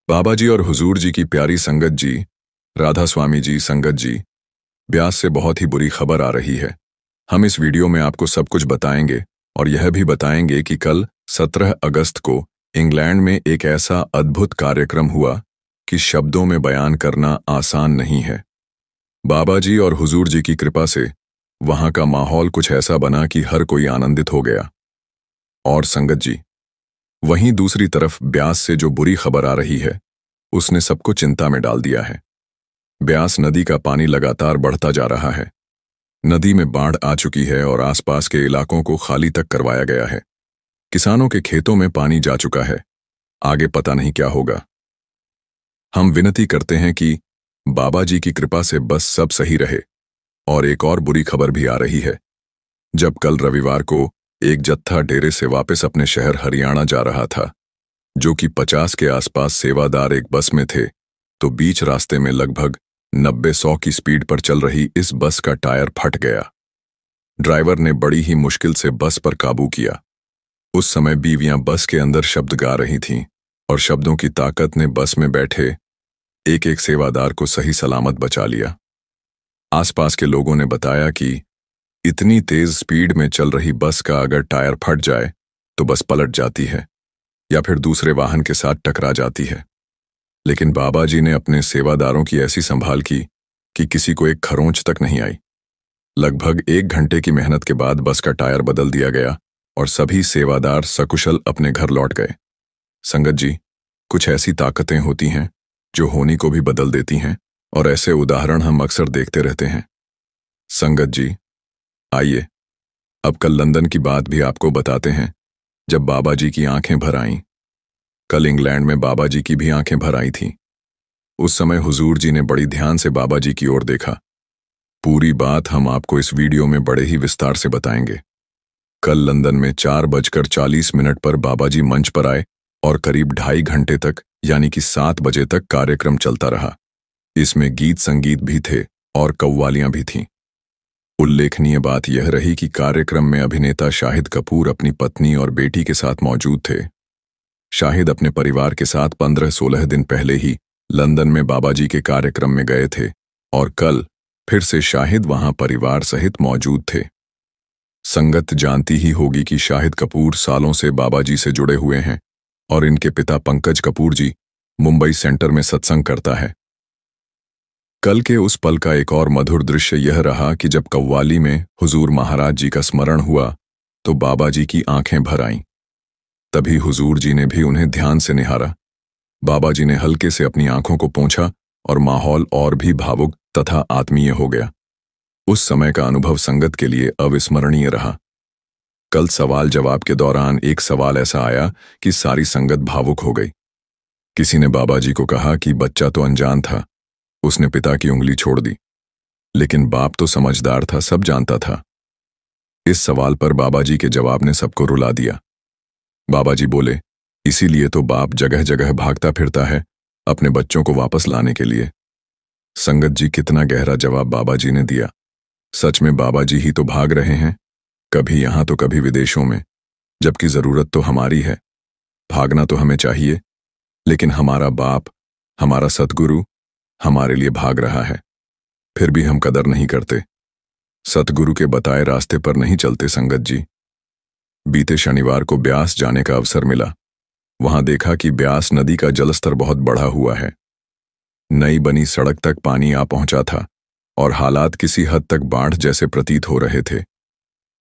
बाबा जी और हुजूर जी की प्यारी संगत जी, राधा स्वामी जी संगत जी, ब्यास से बहुत ही बुरी खबर आ रही है। हम इस वीडियो में आपको सब कुछ बताएंगे और यह भी बताएंगे कि कल 17 अगस्त को इंग्लैंड में एक ऐसा अद्भुत कार्यक्रम हुआ कि शब्दों में बयान करना आसान नहीं है। बाबा जी और हुजूर जी की कृपा से वहां का माहौल कुछ ऐसा बना कि हर कोई आनंदित हो गया। और संगत जी, वहीं दूसरी तरफ ब्यास से जो बुरी खबर आ रही है उसने सबको चिंता में डाल दिया है। ब्यास नदी का पानी लगातार बढ़ता जा रहा है। नदी में बाढ़ आ चुकी है और आसपास के इलाकों को खाली तक करवाया गया है। किसानों के खेतों में पानी जा चुका है। आगे पता नहीं क्या होगा। हम विनती करते हैं कि बाबा जी की कृपा से बस सब सही रहे। और एक और बुरी खबर भी आ रही है। जब कल रविवार को एक जत्था डेरे से वापस अपने शहर हरियाणा जा रहा था, जो कि 50 के आसपास सेवादार एक बस में थे, तो बीच रास्ते में लगभग 90-100 की स्पीड पर चल रही इस बस का टायर फट गया। ड्राइवर ने बड़ी ही मुश्किल से बस पर काबू किया। उस समय बीवियां बस के अंदर शब्द गा रही थीं और शब्दों की ताकत ने बस में बैठे एक एक सेवादार को सही सलामत बचा लिया। आसपास के लोगों ने बताया कि इतनी तेज स्पीड में चल रही बस का अगर टायर फट जाए तो बस पलट जाती है या फिर दूसरे वाहन के साथ टकरा जाती है। लेकिन बाबा जी ने अपने सेवादारों की ऐसी संभाल की कि किसी को एक खरोंच तक नहीं आई। लगभग 1 घंटे की मेहनत के बाद बस का टायर बदल दिया गया और सभी सेवादार सकुशल अपने घर लौट गए। संगत जी, कुछ ऐसी ताकतें होती हैं जो होनी को भी बदल देती हैं और ऐसे उदाहरण हम अक्सर देखते रहते हैं। संगत जी, आइए अब कल लंदन की बात भी आपको बताते हैं, जब बाबा जी की आंखें भर आईं। कल इंग्लैंड में बाबा जी की भी आंखें भर आई थीं। उस समय हुजूर जी ने बड़ी ध्यान से बाबा जी की ओर देखा। पूरी बात हम आपको इस वीडियो में बड़े ही विस्तार से बताएंगे। कल लंदन में 4:40 पर बाबा जी मंच पर आए और करीब 2.5 घंटे तक, यानी कि 7 बजे तक कार्यक्रम चलता रहा। इसमें गीत संगीत भी थे और कव्वालियां भी थीं। उल्लेखनीय बात यह रही कि कार्यक्रम में अभिनेता शाहिद कपूर अपनी पत्नी और बेटी के साथ मौजूद थे। शाहिद अपने परिवार के साथ 15-16 दिन पहले ही लंदन में बाबा जी के कार्यक्रम में गए थे और कल फिर से शाहिद वहां परिवार सहित मौजूद थे। संगत जानती ही होगी कि शाहिद कपूर सालों से बाबा जी से जुड़े हुए हैं और इनके पिता पंकज कपूर जी मुंबई सेंटर में सत्संग करता है। कल के उस पल का एक और मधुर दृश्य यह रहा कि जब कव्वाली में हुजूर महाराज जी का स्मरण हुआ तो बाबा जी की आंखें भर आईं। तभी हुजूर जी ने भी उन्हें ध्यान से निहारा। बाबा जी ने हल्के से अपनी आंखों को पोंछा और माहौल और भी भावुक तथा आत्मीय हो गया। उस समय का अनुभव संगत के लिए अविस्मरणीय रहा। कल सवाल जवाब के दौरान एक सवाल ऐसा आया कि सारी संगत भावुक हो गई। किसी ने बाबा जी को कहा कि बच्चा तो अनजान था, उसने पिता की उंगली छोड़ दी, लेकिन बाप तो समझदार था, सब जानता था। इस सवाल पर बाबा जी के जवाब ने सबको रुला दिया। बाबा जी बोले, इसीलिए तो बाप जगह जगह भागता फिरता है अपने बच्चों को वापस लाने के लिए। संगत जी, कितना गहरा जवाब बाबा जी ने दिया। सच में बाबा जी ही तो भाग रहे हैं, कभी यहां तो कभी विदेशों में, जबकि जरूरत तो हमारी है। भागना तो हमें चाहिए, लेकिन हमारा बाप, हमारा सतगुरु हमारे लिए भाग रहा है, फिर भी हम कदर नहीं करते, सतगुरु के बताए रास्ते पर नहीं चलते। संगत जी, बीते शनिवार को ब्यास जाने का अवसर मिला। वहां देखा कि ब्यास नदी का जलस्तर बहुत बढ़ा हुआ है। नई बनी सड़क तक पानी आ पहुंचा था और हालात किसी हद तक बाढ़ जैसे प्रतीत हो रहे थे।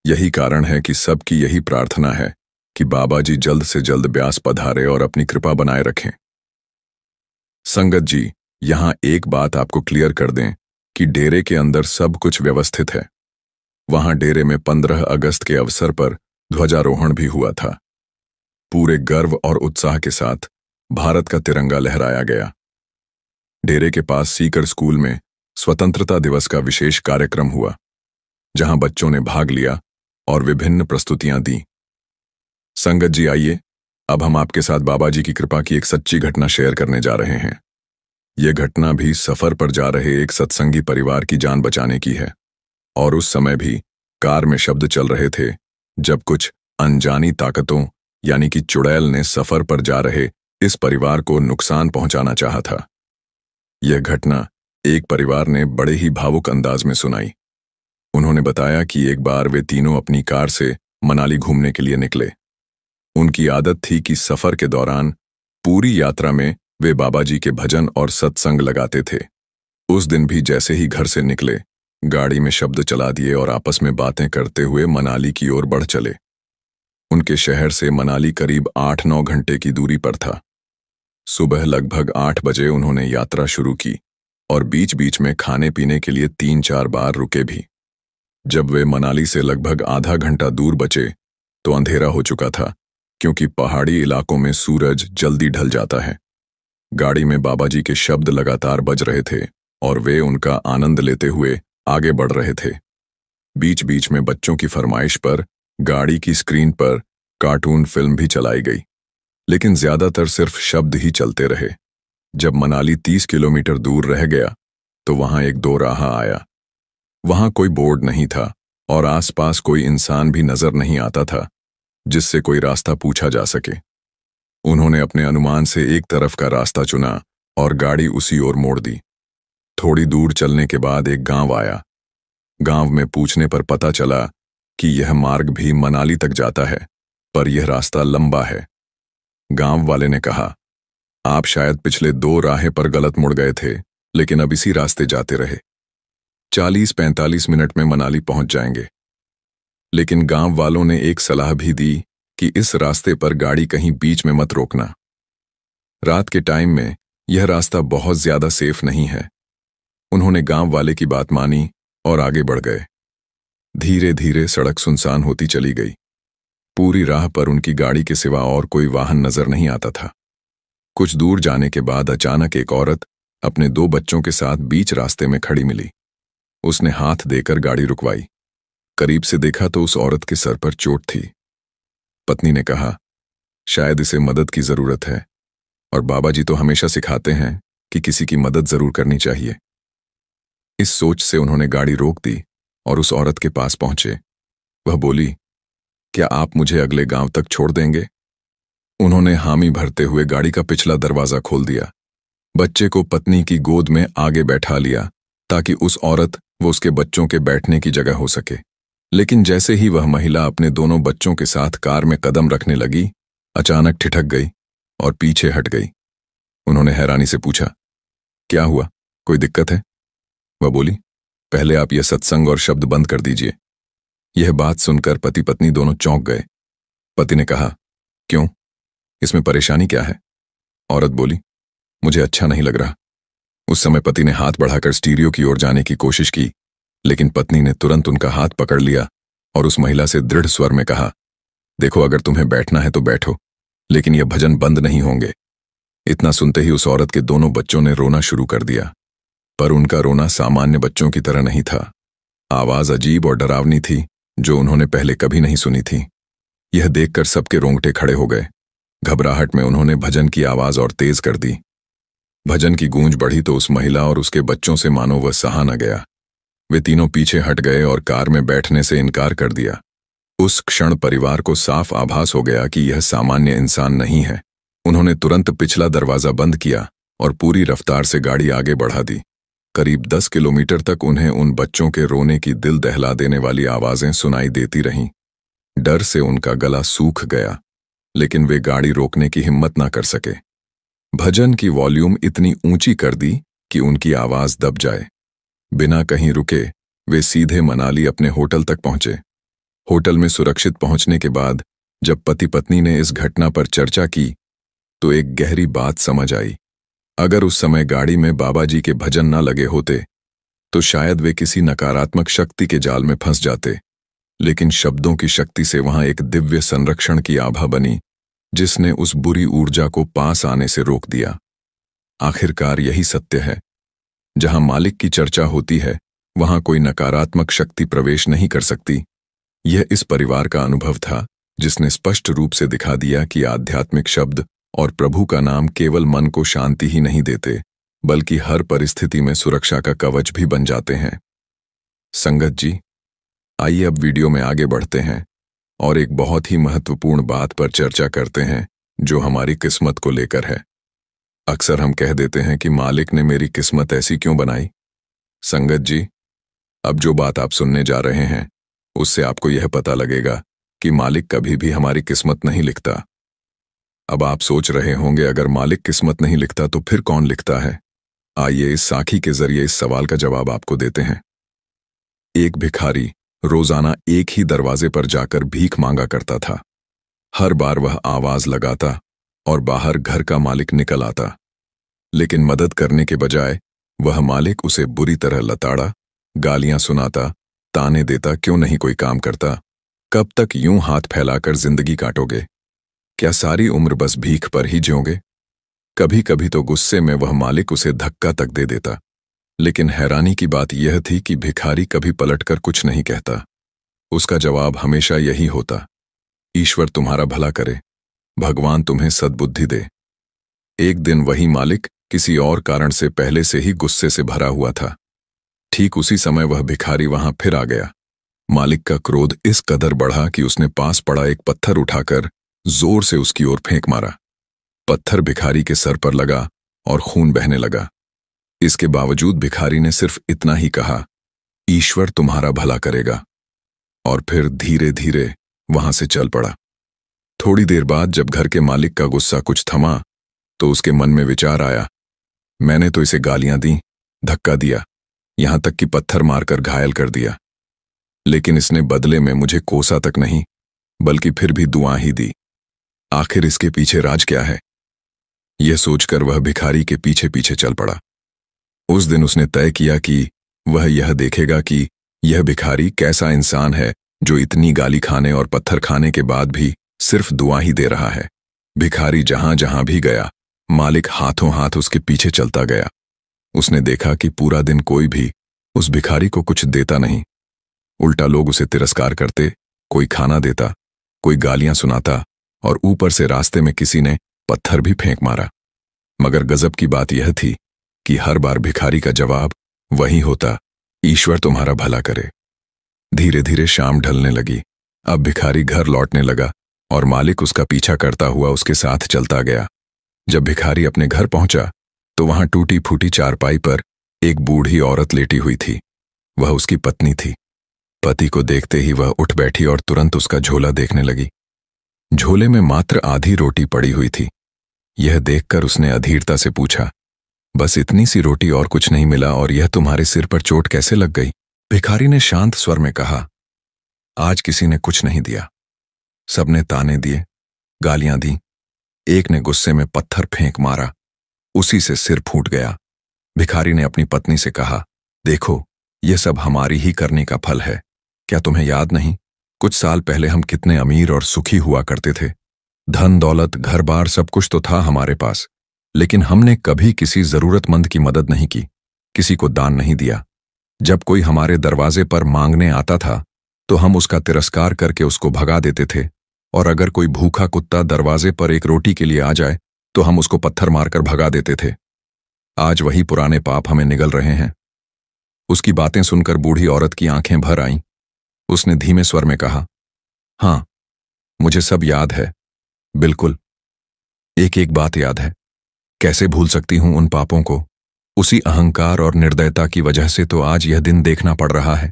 यही कारण है कि सबकी यही प्रार्थना है कि बाबा जी जल्द से जल्द ब्यास पधारे और अपनी कृपा बनाए रखें। संगत जी, यहां एक बात आपको क्लियर कर दें कि डेरे के अंदर सब कुछ व्यवस्थित है। वहां डेरे में 15 अगस्त के अवसर पर ध्वजारोहण भी हुआ था। पूरे गर्व और उत्साह के साथ भारत का तिरंगा लहराया गया। डेरे के पास सीकर स्कूल में स्वतंत्रता दिवस का विशेष कार्यक्रम हुआ, जहां बच्चों ने भाग लिया और विभिन्न प्रस्तुतियां दी। संगत जी, आइए अब हम आपके साथ बाबा जी की कृपा की एक सच्ची घटना शेयर करने जा रहे हैं। यह घटना भी सफर पर जा रहे एक सत्संगी परिवार की जान बचाने की है। और उस समय भी कार में शब्द चल रहे थे जब कुछ अनजानी ताकतों यानी कि चुड़ैल ने सफर पर जा रहे इस परिवार को नुकसान पहुंचाना चाहा था। यह घटना एक परिवार ने बड़े ही भावुक अंदाज में सुनाई। उन्होंने बताया कि एक बार वे तीनों अपनी कार से मनाली घूमने के लिए निकले। उनकी आदत थी कि सफर के दौरान पूरी यात्रा में वे बाबा जी के भजन और सत्संग लगाते थे। उस दिन भी जैसे ही घर से निकले, गाड़ी में शब्द चला दिए और आपस में बातें करते हुए मनाली की ओर बढ़ चले। उनके शहर से मनाली करीब 8-9 घंटे की दूरी पर था। सुबह लगभग 8 बजे उन्होंने यात्रा शुरू की और बीच बीच में खाने पीने के लिए 3-4 बार रुके भी। जब वे मनाली से लगभग आधा घंटा दूर बचे तो अंधेरा हो चुका था, क्योंकि पहाड़ी इलाकों में सूरज जल्दी ढल जाता है। गाड़ी में बाबा जी के शब्द लगातार बज रहे थे और वे उनका आनंद लेते हुए आगे बढ़ रहे थे। बीच बीच में बच्चों की फरमाइश पर गाड़ी की स्क्रीन पर कार्टून फिल्म भी चलाई गई, लेकिन ज्यादातर सिर्फ शब्द ही चलते रहे। जब मनाली 30 किलोमीटर दूर रह गया तो वहां एक दोराहा आया। वहां कोई बोर्ड नहीं था और आसपास कोई इंसान भी नजर नहीं आता था जिससे कोई रास्ता पूछा जा सके। उन्होंने अपने अनुमान से एक तरफ का रास्ता चुना और गाड़ी उसी ओर मोड़ दी। थोड़ी दूर चलने के बाद एक गांव आया। गांव में पूछने पर पता चला कि यह मार्ग भी मनाली तक जाता है, पर यह रास्ता लंबा है। गांव वाले ने कहा, आप शायद पिछले 2 राहें पर गलत मुड़ गए थे, लेकिन अब इसी रास्ते जाते रहे 40-45 मिनट में मनाली पहुंच जाएंगे। लेकिन गांव वालों ने एक सलाह भी दी कि इस रास्ते पर गाड़ी कहीं बीच में मत रोकना। रात के टाइम में यह रास्ता बहुत ज्यादा सेफ नहीं है। उन्होंने गांव वाले की बात मानी और आगे बढ़ गए। धीरे धीरे सड़क सुनसान होती चली गई। पूरी राह पर उनकी गाड़ी के सिवा और कोई वाहन नजर नहीं आता था। कुछ दूर जाने के बाद अचानक एक औरत अपने 2 बच्चों के साथ बीच रास्ते में खड़ी मिली। उसने हाथ देकर गाड़ी रुकवाई। करीब से देखा तो उस औरत के सर पर चोट थी। पत्नी ने कहा, शायद इसे मदद की जरूरत है, और बाबा जी तो हमेशा सिखाते हैं कि किसी की मदद जरूर करनी चाहिए। इस सोच से उन्होंने गाड़ी रोक दी और उस औरत के पास पहुंचे। वह बोली, क्या आप मुझे अगले गांव तक छोड़ देंगे? उन्होंने हामी भरते हुए गाड़ी का पिछला दरवाजा खोल दिया। बच्चे को पत्नी की गोद में आगे बैठा लिया ताकि उस औरत व उसके बच्चों के बैठने की जगह हो सके। लेकिन जैसे ही वह महिला अपने दोनों बच्चों के साथ कार में कदम रखने लगी, अचानक ठिठक गई और पीछे हट गई। उन्होंने हैरानी से पूछा, क्या हुआ, कोई दिक्कत है? वह बोली, पहले आप यह सत्संग और शब्द बंद कर दीजिए। यह बात सुनकर पति पत्नी दोनों चौंक गए। पति ने कहा, क्यों, इसमें परेशानी क्या है? औरत बोली, मुझे अच्छा नहीं लग रहा। उस समय पति ने हाथ बढ़ाकर स्टीरियो की ओर जाने की कोशिश की, लेकिन पत्नी ने तुरंत उनका हाथ पकड़ लिया और उस महिला से दृढ़ स्वर में कहा, देखो, अगर तुम्हें बैठना है तो बैठो, लेकिन यह भजन बंद नहीं होंगे। इतना सुनते ही उस औरत के दोनों बच्चों ने रोना शुरू कर दिया, पर उनका रोना सामान्य बच्चों की तरह नहीं था। आवाज अजीब और डरावनी थी, जो उन्होंने पहले कभी नहीं सुनी थी। यह देखकर सबके रोंगटे खड़े हो गए। घबराहट में उन्होंने भजन की आवाज और तेज कर दी। भजन की गूंज बढ़ी तो उस महिला और उसके बच्चों से मानो वह सहा न गया। वे तीनों पीछे हट गए और कार में बैठने से इनकार कर दिया। उस क्षण परिवार को साफ आभास हो गया कि यह सामान्य इंसान नहीं है। उन्होंने तुरंत पिछला दरवाजा बंद किया और पूरी रफ्तार से गाड़ी आगे बढ़ा दी। करीब 10 किलोमीटर तक उन्हें उन बच्चों के रोने की दिल दहला देने वाली आवाजें सुनाई देती रहीं। डर से उनका गला सूख गया, लेकिन वे गाड़ी रोकने की हिम्मत ना कर सके। भजन की वॉल्यूम इतनी ऊंची कर दी कि उनकी आवाज दब जाए। बिना कहीं रुके वे सीधे मनाली अपने होटल तक पहुंचे। होटल में सुरक्षित पहुंचने के बाद जब पति पत्नी ने इस घटना पर चर्चा की तो एक गहरी बात समझ आई। अगर उस समय गाड़ी में बाबा जी के भजन न लगे होते तो शायद वे किसी नकारात्मक शक्ति के जाल में फंस जाते, लेकिन शब्दों की शक्ति से वहां एक दिव्य संरक्षण की आभा बनी, जिसने उस बुरी ऊर्जा को पास आने से रोक दिया। आखिरकार यही सत्य है, जहां मालिक की चर्चा होती है वहां कोई नकारात्मक शक्ति प्रवेश नहीं कर सकती। यह इस परिवार का अनुभव था, जिसने स्पष्ट रूप से दिखा दिया कि आध्यात्मिक शब्द और प्रभु का नाम केवल मन को शांति ही नहीं देते, बल्कि हर परिस्थिति में सुरक्षा का कवच भी बन जाते हैं। संगत जी, आइए अब वीडियो में आगे बढ़ते हैं और एक बहुत ही महत्वपूर्ण बात पर चर्चा करते हैं जो हमारी किस्मत को लेकर है। अक्सर हम कह देते हैं कि मालिक ने मेरी किस्मत ऐसी क्यों बनाई। संगत जी, अब जो बात आप सुनने जा रहे हैं उससे आपको यह पता लगेगा कि मालिक कभी भी हमारी किस्मत नहीं लिखता। अब आप सोच रहे होंगे, अगर मालिक किस्मत नहीं लिखता तो फिर कौन लिखता है? आइए इस साखी के जरिए इस सवाल का जवाब आपको देते हैं। एक भिखारी रोजाना एक ही दरवाजे पर जाकर भीख मांगा करता था। हर बार वह आवाज लगाता और बाहर घर का मालिक निकल आता, लेकिन मदद करने के बजाय वह मालिक उसे बुरी तरह लताड़ा, गालियां सुनाता, ताने देता, क्यों नहीं कोई काम करता, कब तक यूं हाथ फैलाकर जिंदगी काटोगे, क्या सारी उम्र बस भीख पर ही जियोगे। कभी कभी तो गुस्से में वह मालिक उसे धक्का तक दे देता, लेकिन हैरानी की बात यह थी कि भिखारी कभी पलटकर कुछ नहीं कहता। उसका जवाब हमेशा यही होता, ईश्वर तुम्हारा भला करे, भगवान तुम्हें सद्बुद्धि दे। एक दिन वही मालिक किसी और कारण से पहले से ही गुस्से से भरा हुआ था। ठीक उसी समय वह भिखारी वहां फिर आ गया। मालिक का क्रोध इस कदर बढ़ा कि उसने पास पड़ा एक पत्थर उठाकर जोर से उसकी ओर फेंक मारा। पत्थर भिखारी के सर पर लगा और खून बहने लगा। इसके बावजूद भिखारी ने सिर्फ इतना ही कहा, ईश्वर तुम्हारा भला करेगा, और फिर धीरे धीरे वहां से चल पड़ा। थोड़ी देर बाद जब घर के मालिक का गुस्सा कुछ थमा तो उसके मन में विचार आया, मैंने तो इसे गालियां दी, धक्का दिया, यहां तक कि पत्थर मारकर घायल कर दिया, लेकिन इसने बदले में मुझे कोसा तक नहीं बल्कि फिर भी दुआ ही दी। आखिर इसके पीछे राज क्या है? यह सोचकर वह भिखारी के पीछे पीछे चल पड़ा। उस दिन उसने तय किया कि वह यह देखेगा कि यह भिखारी कैसा इंसान है जो इतनी गाली खाने और पत्थर खाने के बाद भी सिर्फ दुआ ही दे रहा है। भिखारी जहां जहां भी गया, मालिक हाथों हाथ उसके पीछे चलता गया। उसने देखा कि पूरा दिन कोई भी उस भिखारी को कुछ देता नहीं, उल्टा लोग उसे तिरस्कार करते, कोई खाना देता, कोई गालियां सुनाता, और ऊपर से रास्ते में किसी ने पत्थर भी फेंक मारा। मगर गजब की बात यह थी कि हर बार भिखारी का जवाब वही होता, ईश्वर तुम्हारा भला करे। धीरे धीरे शाम ढलने लगी। अब भिखारी घर लौटने लगा और मालिक उसका पीछा करता हुआ उसके साथ चलता गया। जब भिखारी अपने घर पहुंचा तो वहां टूटी फूटी चारपाई पर एक बूढ़ी औरत लेटी हुई थी। वह उसकी पत्नी थी। पति को देखते ही वह उठ बैठी और तुरंत उसका झोला देखने लगी। झोले में मात्र आधी रोटी पड़ी हुई थी। यह देखकर उसने अधीरता से पूछा, बस इतनी सी रोटी और कुछ नहीं मिला, और यह तुम्हारे सिर पर चोट कैसे लग गई? भिखारी ने शांत स्वर में कहा, आज किसी ने कुछ नहीं दिया, सबने ताने दिए, गालियां दी, एक ने गुस्से में पत्थर फेंक मारा, उसी से सिर फूट गया। भिखारी ने अपनी पत्नी से कहा, देखो यह सब हमारी ही करने का फल है। क्या तुम्हें याद नहीं, कुछ साल पहले हम कितने अमीर और सुखी हुआ करते थे। धन दौलत घर बार सब कुछ तो था हमारे पास, लेकिन हमने कभी किसी जरूरतमंद की मदद नहीं की, किसी को दान नहीं दिया। जब कोई हमारे दरवाजे पर मांगने आता था तो हम उसका तिरस्कार करके उसको भगा देते थे, और अगर कोई भूखा कुत्ता दरवाजे पर एक रोटी के लिए आ जाए तो हम उसको पत्थर मारकर भगा देते थे। आज वही पुराने पाप हमें निगल रहे हैं। उसकी बातें सुनकर बूढ़ी औरत की आंखें भर आईं। उसने धीमे स्वर में कहा, हां, मुझे सब याद है, बिल्कुल, एक एक बात याद है। कैसे भूल सकती हूं उन पापों को? उसी अहंकार और निर्दयता की वजह से तो आज यह दिन देखना पड़ रहा है।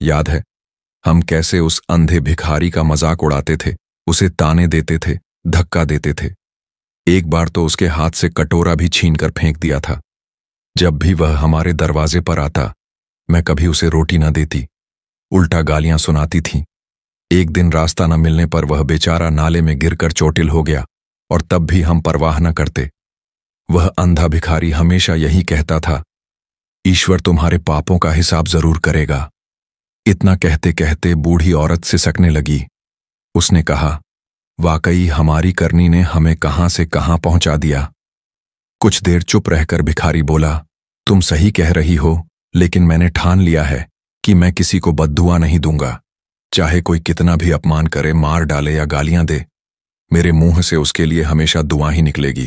याद है हम कैसे उस अंधे भिखारी का मजाक उड़ाते थे, उसे ताने देते थे, धक्का देते थे। एक बार तो उसके हाथ से कटोरा भी छीनकर फेंक दिया था। जब भी वह हमारे दरवाजे पर आता, मैं कभी उसे रोटी न देती, उल्टा गालियां सुनाती थी। एक दिन रास्ता न मिलने पर वह बेचारा नाले में गिरकर चोटिल हो गया, और तब भी हम परवाह न करते। वह अंधा भिखारी हमेशा यही कहता था, ईश्वर तुम्हारे पापों का हिसाब जरूर करेगा। इतना कहते कहते बूढ़ी औरत सिसकने लगी। उसने कहा, वाकई हमारी करनी ने हमें कहां से कहां पहुंचा दिया। कुछ देर चुप रहकर भिखारी बोला, तुम सही कह रही हो, लेकिन मैंने ठान लिया है कि मैं किसी को बद्दुआ नहीं दूंगा। चाहे कोई कितना भी अपमान करे, मार डाले या गालियां दे, मेरे मुंह से उसके लिए हमेशा दुआ ही निकलेगी,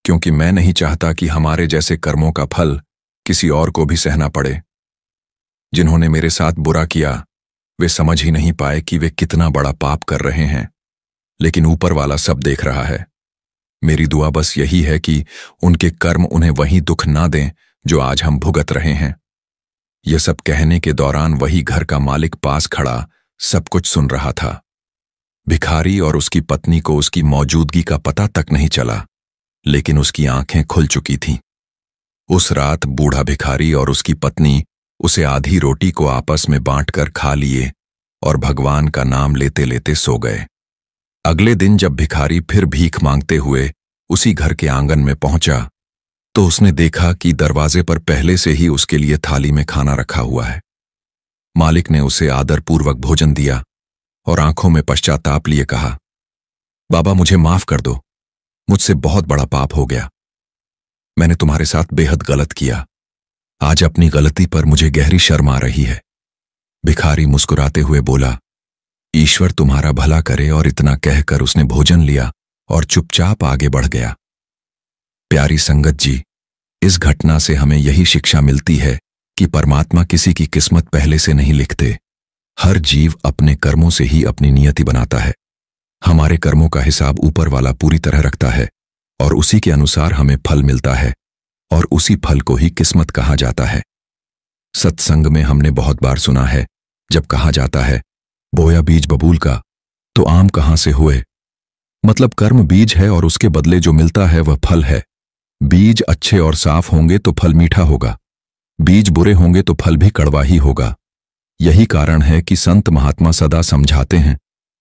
क्योंकि मैं नहीं चाहता कि हमारे जैसे कर्मों का फल किसी और को भी सहना पड़े। जिन्होंने मेरे साथ बुरा किया वे समझ ही नहीं पाए कि वे कितना बड़ा पाप कर रहे हैं, लेकिन ऊपर वाला सब देख रहा है। मेरी दुआ बस यही है कि उनके कर्म उन्हें वही दुख ना दें जो आज हम भुगत रहे हैं। यह सब कहने के दौरान वही घर का मालिक पास खड़ा सब कुछ सुन रहा था। भिखारी और उसकी पत्नी को उसकी मौजूदगी का पता तक नहीं चला, लेकिन उसकी आंखें खुल चुकी थीं। उस रात बूढ़ा भिखारी और उसकी पत्नी उसे आधी रोटी को आपस में बांटकर खा लिए और भगवान का नाम लेते लेते सो गए। अगले दिन जब भिखारी फिर भीख मांगते हुए उसी घर के आंगन में पहुंचा तो उसने देखा कि दरवाजे पर पहले से ही उसके लिए थाली में खाना रखा हुआ है। मालिक ने उसे आदरपूर्वक भोजन दिया और आंखों में पश्चाताप लिए कहा, बाबा मुझे माफ कर दो, मुझसे बहुत बड़ा पाप हो गया। मैंने तुम्हारे साथ बेहद गलत किया। आज अपनी गलती पर मुझे गहरी शर्म आ रही है। भिखारी मुस्कुराते हुए बोला, ईश्वर तुम्हारा भला करे, और इतना कहकर उसने भोजन लिया और चुपचाप आगे बढ़ गया। प्यारी संगत जी, इस घटना से हमें यही शिक्षा मिलती है कि परमात्मा किसी की किस्मत पहले से नहीं लिखते। हर जीव अपने कर्मों से ही अपनी नियति बनाता है। हमारे कर्मों का हिसाब ऊपर वाला पूरी तरह रखता है और उसी के अनुसार हमें फल मिलता है, और उसी फल को ही किस्मत कहा जाता है। सत्संग में हमने बहुत बार सुना है, जब कहा जाता है बोया बीज बबूल का तो आम कहां से हुए। मतलब कर्म बीज है और उसके बदले जो मिलता है वह फल है। बीज अच्छे और साफ होंगे तो फल मीठा होगा, बीज बुरे होंगे तो फल भी कड़वा ही होगा। यही कारण है कि संत महात्मा सदा समझाते हैं,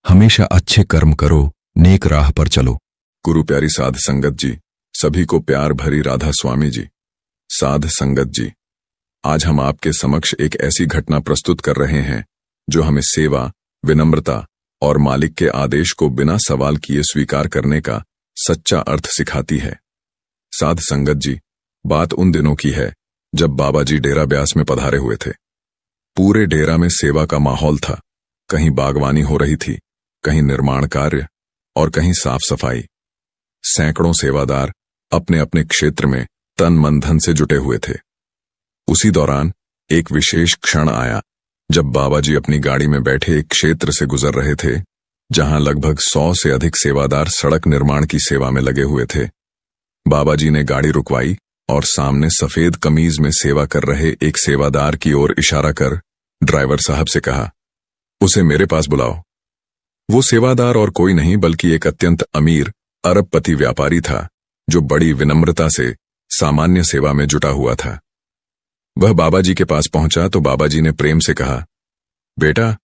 हमेशा अच्छे कर्म करो, नेक राह पर चलो। गुरु प्यारी साध संगत जी, सभी को प्यार भरी राधा स्वामी जी। साध संगत जी, आज हम आपके समक्ष एक ऐसी घटना प्रस्तुत कर रहे हैं जो हमें सेवा, विनम्रता और मालिक के आदेश को बिना सवाल किए स्वीकार करने का सच्चा अर्थ सिखाती है। साध संगत जी, बात उन दिनों की है जब बाबा जी डेरा ब्यास में पधारे हुए थे। पूरे डेरा में सेवा का माहौल था। कहीं बागवानी हो रही थी, कहीं निर्माण कार्य और कहीं साफ सफाई। सैकड़ों सेवादार अपने अपने क्षेत्र में तन मन धन से जुटे हुए थे। उसी दौरान एक विशेष क्षण आया जब बाबा जी अपनी गाड़ी में बैठे एक क्षेत्र से गुजर रहे थे जहां लगभग 100 से अधिक सेवादार सड़क निर्माण की सेवा में लगे हुए थे। बाबा जी ने गाड़ी रुकवाई और सामने सफेद कमीज में सेवा कर रहे एक सेवादार की ओर इशारा कर ड्राइवर साहब से कहा, उसे मेरे पास बुलाओ। वो सेवादार और कोई नहीं बल्कि एक अत्यंत अमीर अरबपति व्यापारी था जो बड़ी विनम्रता से सामान्य सेवा में जुटा हुआ था। वह बाबा जी के पास पहुंचा तो बाबा जी ने प्रेम से कहा, बेटा,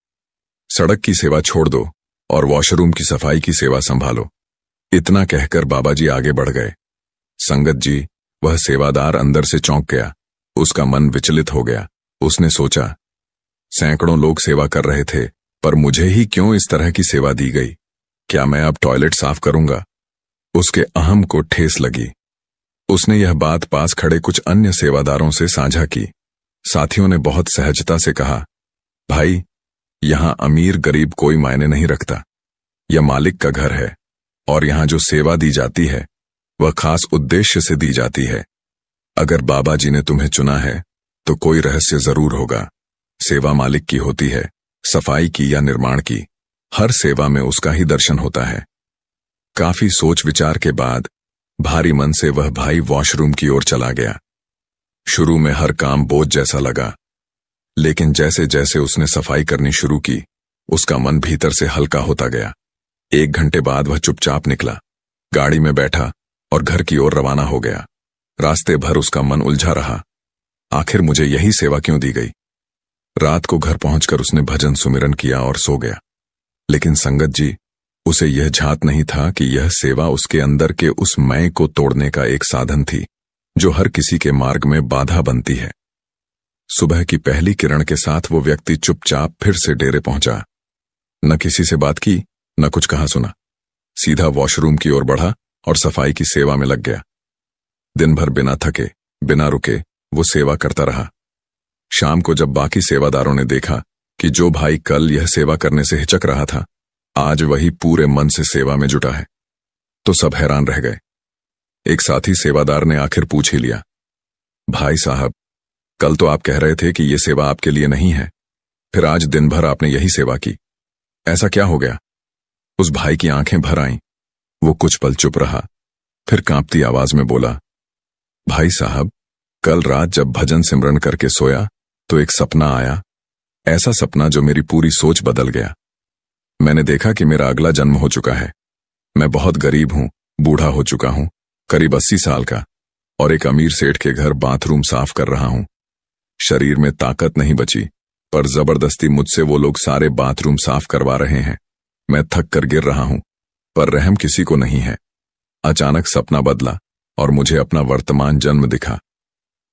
सड़क की सेवा छोड़ दो और वॉशरूम की सफाई की सेवा संभालो। इतना कहकर बाबा जी आगे बढ़ गए। संगत जी, वह सेवादार अंदर से चौंक गया। उसका मन विचलित हो गया। उसने सोचा, सैकड़ों लोग सेवा कर रहे थे, पर मुझे ही क्यों इस तरह की सेवा दी गई? क्या मैं अब टॉयलेट साफ करूंगा? उसके अहम को ठेस लगी। उसने यह बात पास खड़े कुछ अन्य सेवादारों से साझा की। साथियों ने बहुत सहजता से कहा, भाई, यहां अमीर गरीब कोई मायने नहीं रखता। यह मालिक का घर है और यहां जो सेवा दी जाती है वह खास उद्देश्य से दी जाती है। अगर बाबा जी ने तुम्हें चुना है तो कोई रहस्य जरूर होगा। सेवा मालिक की होती है, सफाई की या निर्माण की, हर सेवा में उसका ही दर्शन होता है। काफी सोच विचार के बाद भारी मन से वह भाई वॉशरूम की ओर चला गया। शुरू में हर काम बोझ जैसा लगा, लेकिन जैसे जैसे उसने सफाई करनी शुरू की उसका मन भीतर से हल्का होता गया। 1 घंटे बाद वह चुपचाप निकला, गाड़ी में बैठा और घर की ओर रवाना हो गया। रास्ते भर उसका मन उलझा रहा, आखिर मुझे यही सेवा क्यों दी गई? रात को घर पहुंचकर उसने भजन सुमिरन किया और सो गया। लेकिन संगत जी, उसे यह झात नहीं था कि यह सेवा उसके अंदर के उस मैं को तोड़ने का एक साधन थी जो हर किसी के मार्ग में बाधा बनती है। सुबह की पहली किरण के साथ वो व्यक्ति चुपचाप फिर से डेरे पहुंचा। न किसी से बात की, न कुछ कहा सुना, सीधा वॉशरूम की ओर बढ़ा और सफाई की सेवा में लग गया। दिन भर बिना थके, बिना रुके वो सेवा करता रहा। शाम को जब बाकी सेवादारों ने देखा कि जो भाई कल यह सेवा करने से हिचक रहा था आज वही पूरे मन से सेवा में जुटा है, तो सब हैरान रह गए। एक साथी सेवादार ने आखिर पूछ ही लिया, भाई साहब, कल तो आप कह रहे थे कि यह सेवा आपके लिए नहीं है, फिर आज दिन भर आपने यही सेवा की, ऐसा क्या हो गया? उस भाई की आंखें भर आईं। वो कुछ पल चुप रहा, फिर कांपती आवाज में बोला, भाई साहब, कल रात जब भजन सिमरन करके सोया तो एक सपना आया, ऐसा सपना जो मेरी पूरी सोच बदल गया। मैंने देखा कि मेरा अगला जन्म हो चुका है। मैं बहुत गरीब हूं, बूढ़ा हो चुका हूं, करीब 80 साल का, और एक अमीर सेठ के घर बाथरूम साफ कर रहा हूं। शरीर में ताकत नहीं बची, पर जबरदस्ती मुझसे वो लोग सारे बाथरूम साफ करवा रहे हैं। मैं थक कर गिर रहा हूं, पर रहम किसी को नहीं है। अचानक सपना बदला और मुझे अपना वर्तमान जन्म दिखा।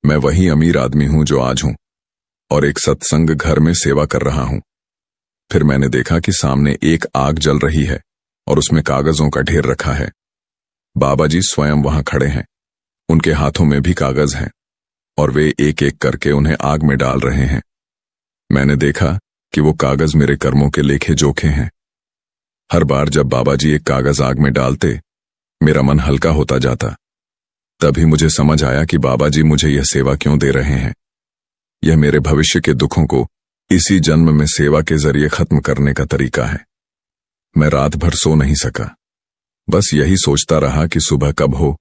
मैं वही अमीर आदमी हूं जो आज हूं, और एक सत्संग घर में सेवा कर रहा हूं। फिर मैंने देखा कि सामने एक आग जल रही है और उसमें कागजों का ढेर रखा है। बाबा जी स्वयं वहां खड़े हैं, उनके हाथों में भी कागज हैं और वे एक एक करके उन्हें आग में डाल रहे हैं। मैंने देखा कि वो कागज मेरे कर्मों के लेखे जोखे हैं। हर बार जब बाबा जी एक कागज आग में डालते, मेरा मन हल्का होता जाता। तभी मुझे समझ आया कि बाबा जी मुझे यह सेवा क्यों दे रहे हैं। यह मेरे भविष्य के दुखों को इसी जन्म में सेवा के जरिए खत्म करने का तरीका है। मैं रात भर सो नहीं सका, बस यही सोचता रहा कि सुबह कब हो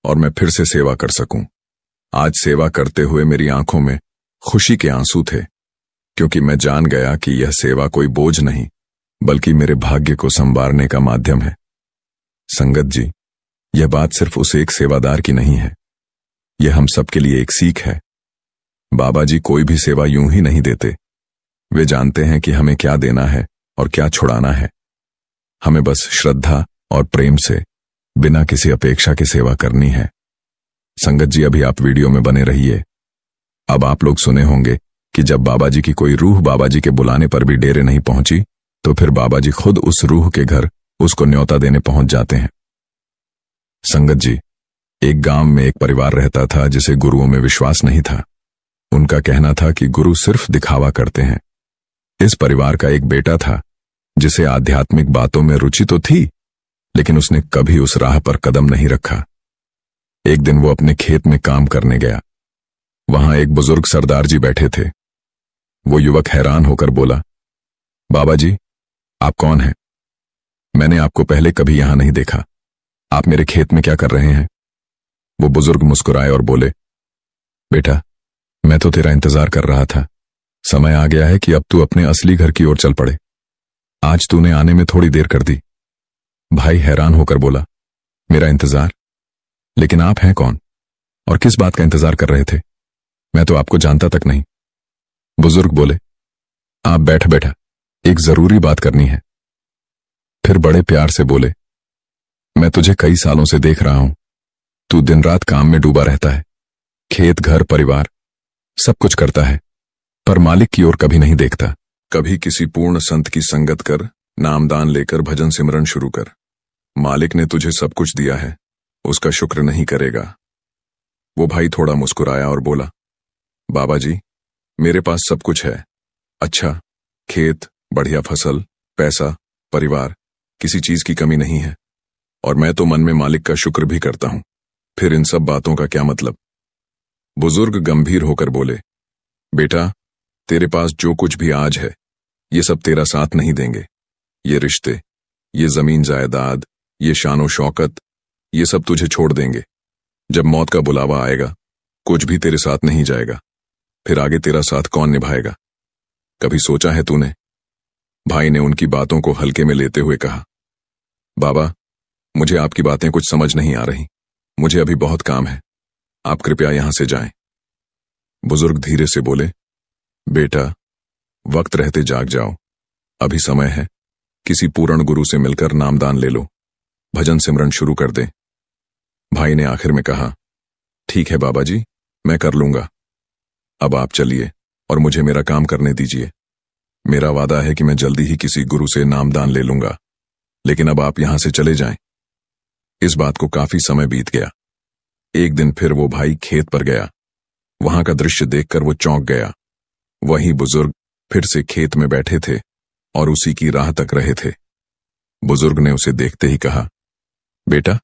और मैं फिर से सेवा कर सकूं। आज सेवा करते हुए मेरी आंखों में खुशी के आंसू थे, क्योंकि मैं जान गया कि यह सेवा कोई बोझ नहीं, बल्कि मेरे भाग्य को संवारने का माध्यम है। संगत जी, यह बात सिर्फ उस एक सेवादार की नहीं है, यह हम सबके लिए एक सीख है। बाबा जी कोई भी सेवा यूं ही नहीं देते। वे जानते हैं कि हमें क्या देना है और क्या छुड़ाना है। हमें बस श्रद्धा और प्रेम से, बिना किसी अपेक्षा की सेवा करनी है। संगत जी, अभी आप वीडियो में बने रहिए। अब आप लोग सुने होंगे कि जब बाबा जी की कोई रूह बाबा जी के बुलाने पर भी डेरे नहीं पहुंची, तो फिर बाबा जी खुद उस रूह के घर उसको न्योता देने पहुंच जाते हैं। संगत जी, एक गांव में एक परिवार रहता था जिसे गुरुओं में विश्वास नहीं था। उनका कहना था कि गुरु सिर्फ दिखावा करते हैं। इस परिवार का एक बेटा था जिसे आध्यात्मिक बातों में रुचि तो थी, लेकिन उसने कभी उस राह पर कदम नहीं रखा। एक दिन वो अपने खेत में काम करने गया। वहां एक बुजुर्ग सरदार जी बैठे थे। वो युवक हैरान होकर बोला, बाबा जी, आप कौन हैं? मैंने आपको पहले कभी यहां नहीं देखा। आप मेरे खेत में क्या कर रहे हैं? वो बुजुर्ग मुस्कुराए और बोले, बेटा, मैं तो तेरा इंतजार कर रहा था। समय आ गया है कि अब तू अपने असली घर की ओर चल पड़े। आज तूने आने में थोड़ी देर कर दी। भाई हैरान होकर बोला, मेरा इंतजार? लेकिन आप हैं कौन और किस बात का इंतजार कर रहे थे? मैं तो आपको जानता तक नहीं। बुजुर्ग बोले, आप बैठ बैठा, एक जरूरी बात करनी है। फिर बड़े प्यार से बोले, मैं तुझे कई सालों से देख रहा हूं। तू दिन रात काम में डूबा रहता है, खेत घर परिवार सब कुछ करता है, पर मालिक की ओर कभी नहीं देखता। कभी किसी पूर्ण संत की संगत कर, नामदान लेकर भजन सिमरन शुरू कर। मालिक ने तुझे सब कुछ दिया है, उसका शुक्र नहीं करेगा। वो भाई थोड़ा मुस्कुराया और बोला, बाबा जी, मेरे पास सब कुछ है। अच्छा खेत, बढ़िया फसल, पैसा, परिवार, किसी चीज की कमी नहीं है, और मैं तो मन में मालिक का शुक्र भी करता हूं। फिर इन सब बातों का क्या मतलब? बुजुर्ग गंभीर होकर बोले, बेटा, तेरे पास जो कुछ भी आज है, ये सब तेरा साथ नहीं देंगे। ये रिश्ते, ये जमीन जायदाद, ये शानो शौकत, ये सब तुझे छोड़ देंगे। जब मौत का बुलावा आएगा, कुछ भी तेरे साथ नहीं जाएगा। फिर आगे तेरा साथ कौन निभाएगा? कभी सोचा है तूने? भाई ने उनकी बातों को हल्के में लेते हुए कहा, बाबा, मुझे आपकी बातें कुछ समझ नहीं आ रही। मुझे अभी बहुत काम है, आप कृपया यहां से जाएं। बुजुर्ग धीरे से बोले, बेटा, वक्त रहते जाग जाओ। अभी समय है, किसी पूर्ण गुरु से मिलकर नामदान ले लो, भजन सिमरन शुरू कर दें। भाई ने आखिर में कहा, ठीक है बाबा जी, मैं कर लूंगा। अब आप चलिए और मुझे मेरा काम करने दीजिए। मेरा वादा है कि मैं जल्दी ही किसी गुरु से नामदान ले लूंगा, लेकिन अब आप यहां से चले जाएं। इस बात को काफी समय बीत गया। एक दिन फिर वो भाई खेत पर गया। वहां का दृश्य देखकर वो चौंक गया। वही बुजुर्ग फिर से खेत में बैठे थे और उसी की राह तक रहे थे। बुजुर्ग ने उसे देखते ही कहा, बेटा,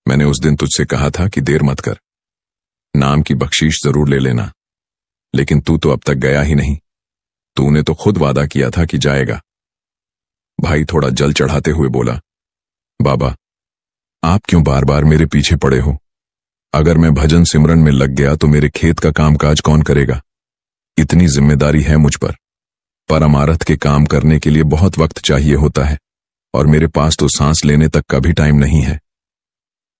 मैंने उस दिन तुझसे कहा था कि देर मत कर, नाम की बख्शीश जरूर ले लेना, लेकिन तू तो अब तक गया ही नहीं। तूने तो खुद वादा किया था कि जाएगा। भाई थोड़ा जल चढ़ाते हुए बोला, बाबा, आप क्यों बार बार मेरे पीछे पड़े हो? अगर मैं भजन सिमरन में लग गया तो मेरे खेत का कामकाज कौन करेगा? इतनी जिम्मेदारी है मुझ पर अमारत के काम करने के लिए बहुत वक्त चाहिए होता है और मेरे पास तो सांस लेने तक का भी टाइम नहीं है।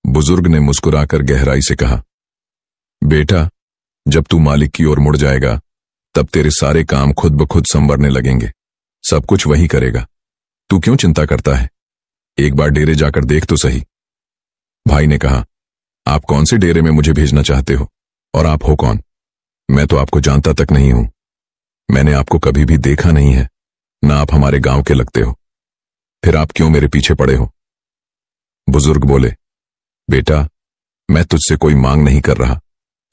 बुजुर्ग ने मुस्कुराकर गहराई से कहा, बेटा, जब तू मालिक की ओर मुड़ जाएगा तब तेरे सारे काम खुद ब खुद संवरने लगेंगे। सब कुछ वही करेगा। तू क्यों चिंता करता है? एक बार डेरे जाकर देख तो सही। भाई ने कहा, आप कौन से डेरे में मुझे भेजना चाहते हो और आप हो कौन? मैं तो आपको जानता तक नहीं हूं। मैंने आपको कभी भी देखा नहीं है, ना आप हमारे गांव के लगते हो। फिर आप क्यों मेरे पीछे पड़े हो? बुजुर्ग बोले, बेटा, मैं तुझसे कोई मांग नहीं कर रहा,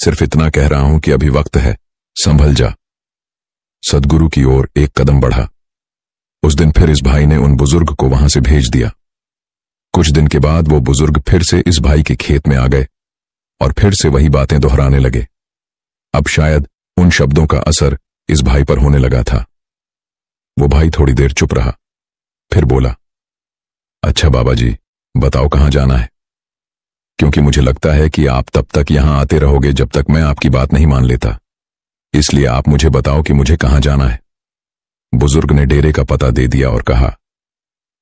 सिर्फ इतना कह रहा हूं कि अभी वक्त है, संभल जा। सदगुरु की ओर एक कदम बढ़ा। उस दिन फिर इस भाई ने उन बुजुर्ग को वहां से भेज दिया। कुछ दिन के बाद वो बुजुर्ग फिर से इस भाई के खेत में आ गए और फिर से वही बातें दोहराने लगे। अब शायद उन शब्दों का असर इस भाई पर होने लगा था। वो भाई थोड़ी देर चुप रहा, फिर बोला, अच्छा बाबा जी, बताओ कहां जाना है? क्योंकि मुझे लगता है कि आप तब तक यहां आते रहोगे जब तक मैं आपकी बात नहीं मान लेता। इसलिए आप मुझे बताओ कि मुझे कहां जाना है। बुजुर्ग ने डेरे का पता दे दिया और कहा,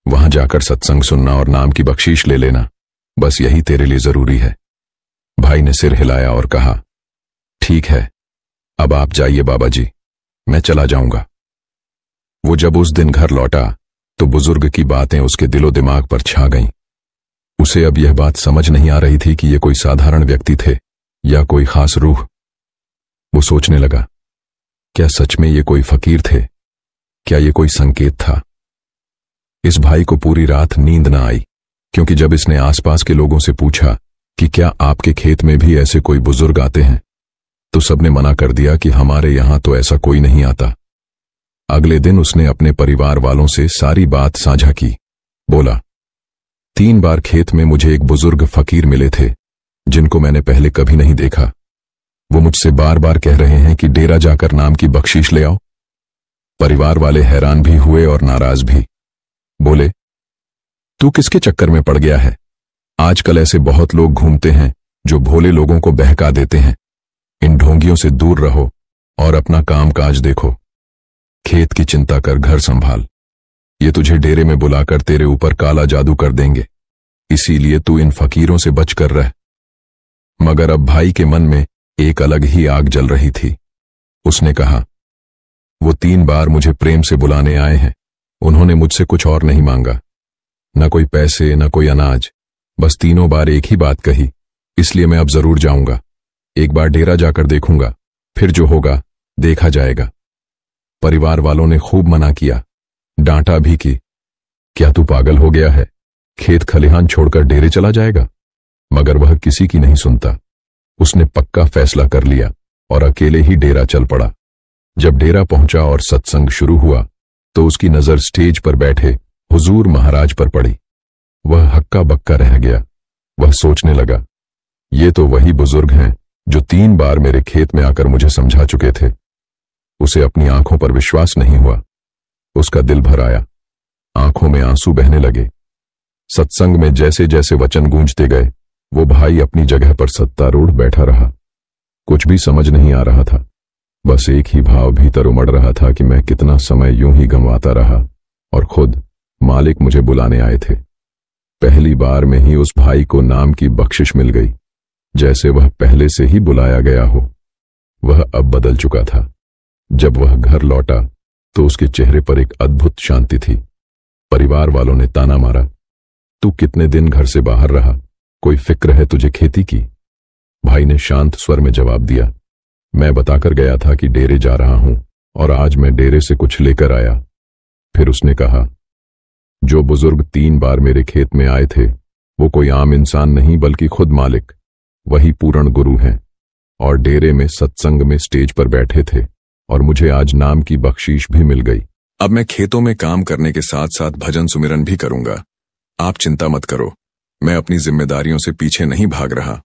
वहां जाकर सत्संग सुनना और नाम की बख्शीश ले लेना, बस यही तेरे लिए जरूरी है। भाई ने सिर हिलाया और कहा, ठीक है, अब आप जाइए बाबा जी, मैं चला जाऊंगा। वो जब उस दिन घर लौटा तो बुजुर्ग की बातें उसके दिलो दिमाग पर छा गईं। उसे अब यह बात समझ नहीं आ रही थी कि ये कोई साधारण व्यक्ति थे या कोई खास रूह। वो सोचने लगा, क्या सच में ये कोई फकीर थे? क्या ये कोई संकेत था? इस भाई को पूरी रात नींद न आई, क्योंकि जब इसने आसपास के लोगों से पूछा कि क्या आपके खेत में भी ऐसे कोई बुजुर्ग आते हैं, तो सबने मना कर दिया कि हमारे यहां तो ऐसा कोई नहीं आता। अगले दिन उसने अपने परिवार वालों से सारी बात साझा की। बोला, 3 बार खेत में मुझे एक बुजुर्ग फकीर मिले थे जिनको मैंने पहले कभी नहीं देखा। वो मुझसे बार बार कह रहे हैं कि डेरा जाकर नाम की बख्शीश ले आओ। परिवार वाले हैरान भी हुए और नाराज भी। बोले, तू किसके चक्कर में पड़ गया है? आजकल ऐसे बहुत लोग घूमते हैं जो भोले लोगों को बहका देते हैं। इन ढोंगियों से दूर रहो और अपना काम काज देखो। खेत की चिंता कर, घर संभाल। ये तुझे डेरे में बुलाकर तेरे ऊपर काला जादू कर देंगे, इसीलिए तू इन फकीरों से बचकर रह। मगर अब भाई के मन में एक अलग ही आग जल रही थी। उसने कहा, वो 3 बार मुझे प्रेम से बुलाने आए हैं, उन्होंने मुझसे कुछ और नहीं मांगा, न कोई पैसे न कोई अनाज, बस तीनों बार एक ही बात कही, इसलिए मैं अब जरूर जाऊंगा। एक बार डेरा जाकर देखूंगा, फिर जो होगा देखा जाएगा। परिवार वालों ने खूब मना किया, डांटा भी कि क्या तू पागल हो गया है? खेत खलिहान छोड़कर डेरे चला जाएगा? मगर वह किसी की नहीं सुनता। उसने पक्का फैसला कर लिया और अकेले ही डेरा चल पड़ा। जब डेरा पहुंचा और सत्संग शुरू हुआ तो उसकी नजर स्टेज पर बैठे हुजूर महाराज पर पड़ी। वह हक्का बक्का रह गया। वह सोचने लगा, ये तो वही बुजुर्ग हैं जो 3 बार मेरे खेत में आकर मुझे समझा चुके थे। उसे अपनी आंखों पर विश्वास नहीं हुआ। उसका दिल भर आया, आंखों में आंसू बहने लगे। सत्संग में जैसे जैसे वचन गूंजते गए, वो भाई अपनी जगह पर सत्तारूढ़ बैठा रहा। कुछ भी समझ नहीं आ रहा था, बस एक ही भाव भीतर उमड़ रहा था कि मैं कितना समय यूं ही गंवाता रहा और खुद मालिक मुझे बुलाने आए थे। पहली बार में ही उस भाई को नाम की बख्शिश मिल गई, जैसे वह पहले से ही बुलाया गया हो। वह अब बदल चुका था। जब वह घर लौटा तो उसके चेहरे पर एक अद्भुत शांति थी। परिवार वालों ने ताना मारा, तू कितने दिन घर से बाहर रहा? कोई फिक्र है तुझे खेती की? भाई ने शांत स्वर में जवाब दिया, मैं बताकर गया था कि डेरे जा रहा हूं और आज मैं डेरे से कुछ लेकर आया। फिर उसने कहा, जो बुजुर्ग 3 बार मेरे खेत में आए थे वो कोई आम इंसान नहीं बल्कि खुद मालिक, वही पूर्ण गुरु हैं, और डेरे में सत्संग में स्टेज पर बैठे थे और मुझे आज नाम की बख्शीश भी मिल गई। अब मैं खेतों में काम करने के साथ साथ भजन सुमिरन भी करूंगा। आप चिंता मत करो, मैं अपनी जिम्मेदारियों से पीछे नहीं भाग रहा।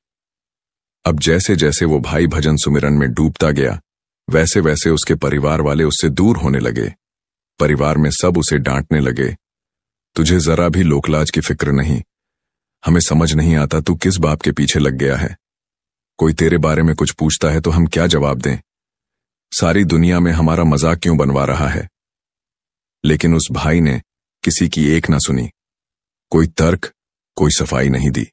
अब जैसे जैसे वो भाई भजन सुमिरन में डूबता गया, वैसे वैसे उसके परिवार वाले उससे दूर होने लगे। परिवार में सब उसे डांटने लगे, तुझे जरा भी लोकलाज की फिक्र नहीं, हमें समझ नहीं आता तू किस बाप के पीछे लग गया है। कोई तेरे बारे में कुछ पूछता है तो हम क्या जवाब दें? सारी दुनिया में हमारा मजाक क्यों बनवा रहा है? लेकिन उस भाई ने किसी की एक ना सुनी। कोई तर्क, कोई सफाई नहीं दी,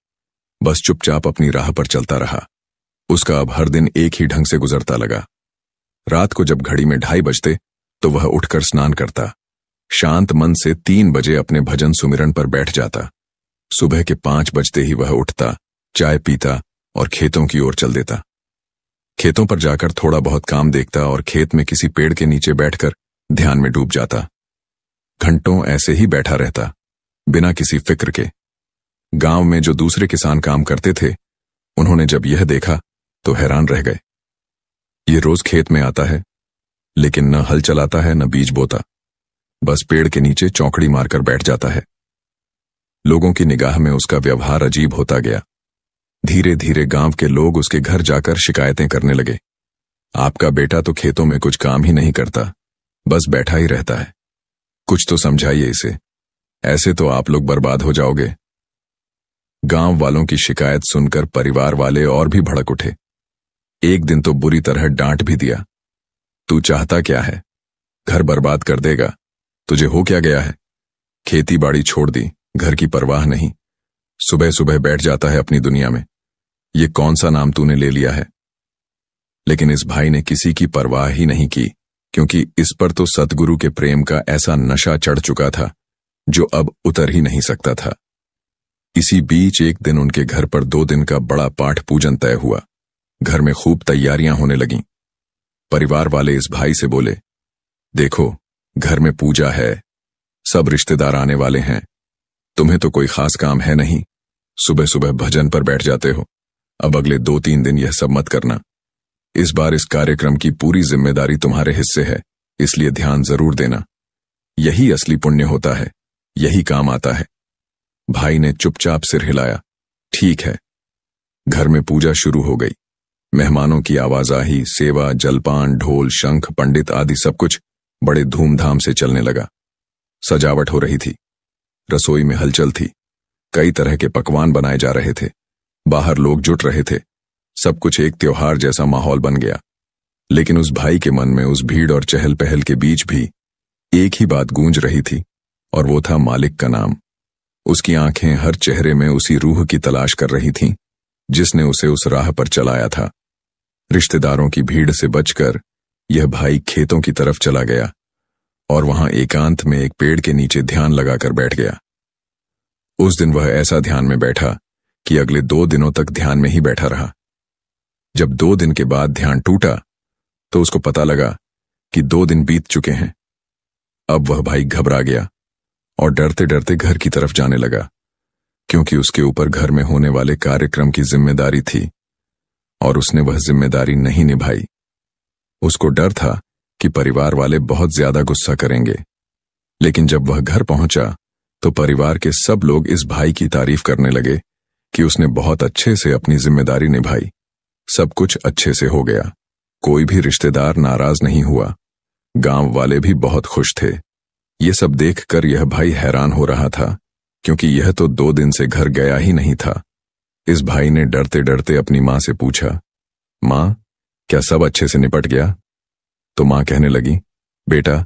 बस चुपचाप अपनी राह पर चलता रहा। उसका अब हर दिन एक ही ढंग से गुजरता लगा। रात को जब घड़ी में 2:30 बजते तो वह उठकर स्नान करता, शांत मन से 3 बजे अपने भजन सुमिरन पर बैठ जाता। सुबह के 5 बजते ही वह उठता, चाय पीता और खेतों की ओर चल देता। खेतों पर जाकर थोड़ा बहुत काम देखता और खेत में किसी पेड़ के नीचे बैठकर ध्यान में डूब जाता। घंटों ऐसे ही बैठा रहता, बिना किसी फिक्र के। गांव में जो दूसरे किसान काम करते थे, उन्होंने जब यह देखा तो हैरान रह गए। ये रोज खेत में आता है, लेकिन न हल चलाता है न बीज बोता, बस पेड़ के नीचे चौकड़ी मारकर बैठ जाता है। लोगों की निगाह में उसका व्यवहार अजीब होता गया। धीरे धीरे गांव के लोग उसके घर जाकर शिकायतें करने लगे। आपका बेटा तो खेतों में कुछ काम ही नहीं करता, बस बैठा ही रहता है। कुछ तो समझाइए इसे, ऐसे तो आप लोग बर्बाद हो जाओगे। गांव वालों की शिकायत सुनकर परिवार वाले और भी भड़क उठे। एक दिन तो बुरी तरह डांट भी दिया। तू चाहता क्या है? घर बर्बाद कर देगा। तुझे हो क्या गया है? खेती बाड़ी छोड़ दी, घर की परवाह नहीं, सुबह सुबह बैठ जाता है अपनी दुनिया में। ये कौन सा नाम तूने ले लिया है? लेकिन इस भाई ने किसी की परवाह ही नहीं की, क्योंकि इस पर तो सतगुरु के प्रेम का ऐसा नशा चढ़ चुका था जो अब उतर ही नहीं सकता था। इसी बीच एक दिन उनके घर पर 2 दिन का बड़ा पाठ पूजन तय हुआ। घर में खूब तैयारियां होने लगीं। परिवार वाले इस भाई से बोले, देखो घर में पूजा है, सब रिश्तेदार आने वाले हैं, तुम्हें तो कोई खास काम है नहीं, सुबह सुबह भजन पर बैठ जाते हो। अब अगले 2-3 दिन यह सब मत करना। इस बार इस कार्यक्रम की पूरी जिम्मेदारी तुम्हारे हिस्से है, इसलिए ध्यान जरूर देना। यही असली पुण्य होता है, यही काम आता है। भाई ने चुपचाप सिर हिलाया। ठीक है। घर में पूजा शुरू हो गई। मेहमानों की आवाजाही, सेवा, जलपान, ढोल, शंख, पंडित आदि सब कुछ बड़े धूमधाम से चलने लगा। सजावट हो रही थी, रसोई में हलचल थी, कई तरह के पकवान बनाए जा रहे थे, बाहर लोग जुट रहे थे। सब कुछ एक त्योहार जैसा माहौल बन गया। लेकिन उस भाई के मन में उस भीड़ और चहल पहल के बीच भी एक ही बात गूंज रही थी, और वो था मालिक का नाम। उसकी आंखें हर चेहरे में उसी रूह की तलाश कर रही थीं, जिसने उसे उस राह पर चलाया था। रिश्तेदारों की भीड़ से बचकर यह भाई खेतों की तरफ चला गया और वहां एकांत में एक पेड़ के नीचे ध्यान लगाकर बैठ गया। उस दिन वह ऐसा ध्यान में बैठा कि अगले 2 दिनों तक ध्यान में ही बैठा रहा। जब 2 दिन के बाद ध्यान टूटा तो उसको पता लगा कि 2 दिन बीत चुके हैं। अब वह भाई घबरा गया और डरते डरते घर की तरफ जाने लगा, क्योंकि उसके ऊपर घर में होने वाले कार्यक्रम की जिम्मेदारी थी और उसने वह जिम्मेदारी नहीं निभाई। उसको डर था कि परिवार वाले बहुत ज्यादा गुस्सा करेंगे। लेकिन जब वह घर पहुंचा तो परिवार के सब लोग इस भाई की तारीफ करने लगे कि उसने बहुत अच्छे से अपनी जिम्मेदारी निभाई। सब कुछ अच्छे से हो गया, कोई भी रिश्तेदार नाराज नहीं हुआ, गांव वाले भी बहुत खुश थे। ये सब देखकर यह भाई हैरान हो रहा था, क्योंकि यह तो 2 दिन से घर गया ही नहीं था। इस भाई ने डरते डरते अपनी माँ से पूछा, माँ, क्या सब अच्छे से निपट गया? तो माँ कहने लगी, बेटा,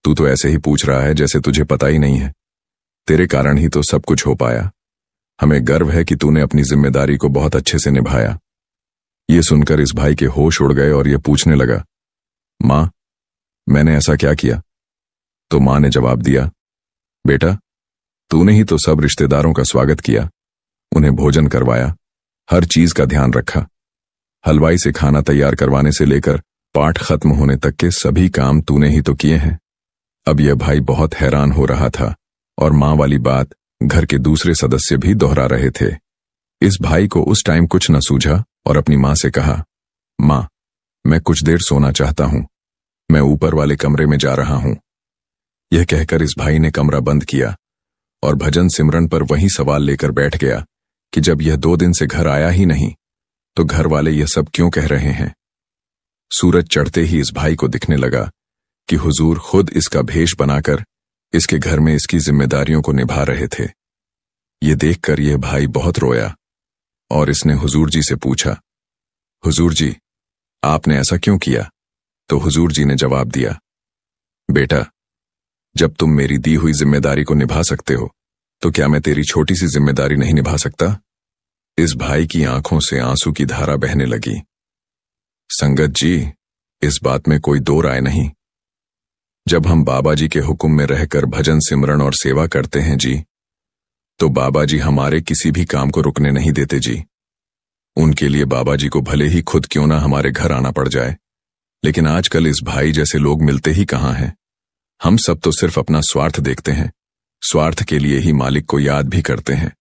तू तो ऐसे ही पूछ रहा है जैसे तुझे पता ही नहीं है। तेरे कारण ही तो सब कुछ हो पाया। हमें गर्व है कि तूने अपनी जिम्मेदारी को बहुत अच्छे से निभाया। ये सुनकर इस भाई के होश उड़ गए और यह पूछने लगा, माँ, मैंने ऐसा क्या किया? तो माँ ने जवाब दिया, बेटा, तूने ही तो सब रिश्तेदारों का स्वागत किया, उन्हें भोजन करवाया, हर चीज का ध्यान रखा। हलवाई से खाना तैयार करवाने से लेकर पाठ खत्म होने तक के सभी काम तूने ही तो किए हैं। अब यह भाई बहुत हैरान हो रहा था और माँ वाली बात घर के दूसरे सदस्य भी दोहरा रहे थे। इस भाई को उस टाइम कुछ न सूझा और अपनी माँ से कहा, माँ, मैं कुछ देर सोना चाहता हूं, मैं ऊपर वाले कमरे में जा रहा हूं। यह कहकर इस भाई ने कमरा बंद किया और भजन सिमरन पर वही सवाल लेकर बैठ गया कि जब यह 2 दिन से घर आया ही नहीं तो घर वाले यह सब क्यों कह रहे हैं। सूरज चढ़ते ही इस भाई को दिखने लगा कि हुजूर खुद इसका भेष बनाकर इसके घर में इसकी जिम्मेदारियों को निभा रहे थे। ये देखकर यह भाई बहुत रोया और इसने हुजूर जी से पूछा, हुजूर जी, आपने ऐसा क्यों किया? तो हुजूर जी ने जवाब दिया, बेटा, जब तुम मेरी दी हुई जिम्मेदारी को निभा सकते हो तो क्या मैं तेरी छोटी सी जिम्मेदारी नहीं निभा सकता? इस भाई की आंखों से आंसू की धारा बहने लगी। संगत जी, इस बात में कोई दो राय नहीं। जब हम बाबा जी के हुक्म में रहकर भजन सिमरन और सेवा करते हैं जी, तो बाबा जी हमारे किसी भी काम को रुकने नहीं देते जी। उनके लिए बाबा जी को भले ही खुद क्यों ना हमारे घर आना पड़ जाए, लेकिन आजकल इस भाई जैसे लोग मिलते ही कहाँ हैं। हम सब तो सिर्फ अपना स्वार्थ देखते हैं, स्वार्थ के लिए ही मालिक को याद भी करते हैं।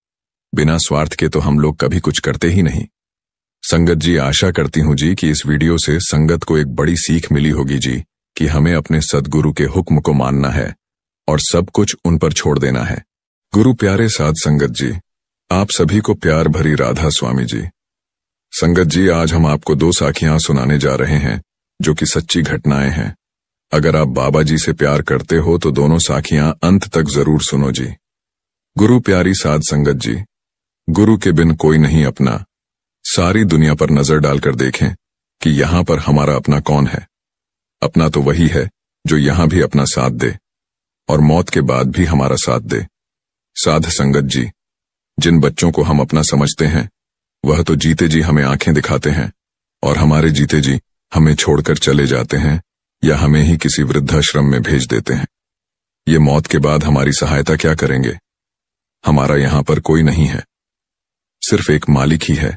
बिना स्वार्थ के तो हम लोग कभी कुछ करते ही नहीं। संगत जी, आशा करती हूं जी कि इस वीडियो से संगत को एक बड़ी सीख मिली होगी जी कि हमें अपने सद्गुरु के हुक्म को मानना है और सब कुछ उन पर छोड़ देना है। गुरु प्यारे साध संगत जी, आप सभी को प्यार भरी राधा स्वामी जी। संगत जी, आज हम आपको दो साखियां सुनाने जा रहे हैं जो कि सच्ची घटनाएं हैं। अगर आप बाबा जी से प्यार करते हो तो दोनों साखियां अंत तक जरूर सुनो जी। गुरु प्यारी साध संगत जी, गुरु के बिन कोई नहीं अपना। सारी दुनिया पर नजर डालकर देखें कि यहां पर हमारा अपना कौन है। अपना तो वही है जो यहां भी अपना साथ दे और मौत के बाद भी हमारा साथ दे। साध संगत जी, जिन बच्चों को हम अपना समझते हैं वह तो जीते जी हमें आंखें दिखाते हैं और हमारे जीते जी हमें छोड़कर चले जाते हैं या हमें ही किसी वृद्धाश्रम में भेज देते हैं। ये मौत के बाद हमारी सहायता क्या करेंगे? हमारा यहां पर कोई नहीं है, सिर्फ एक मालिक ही है।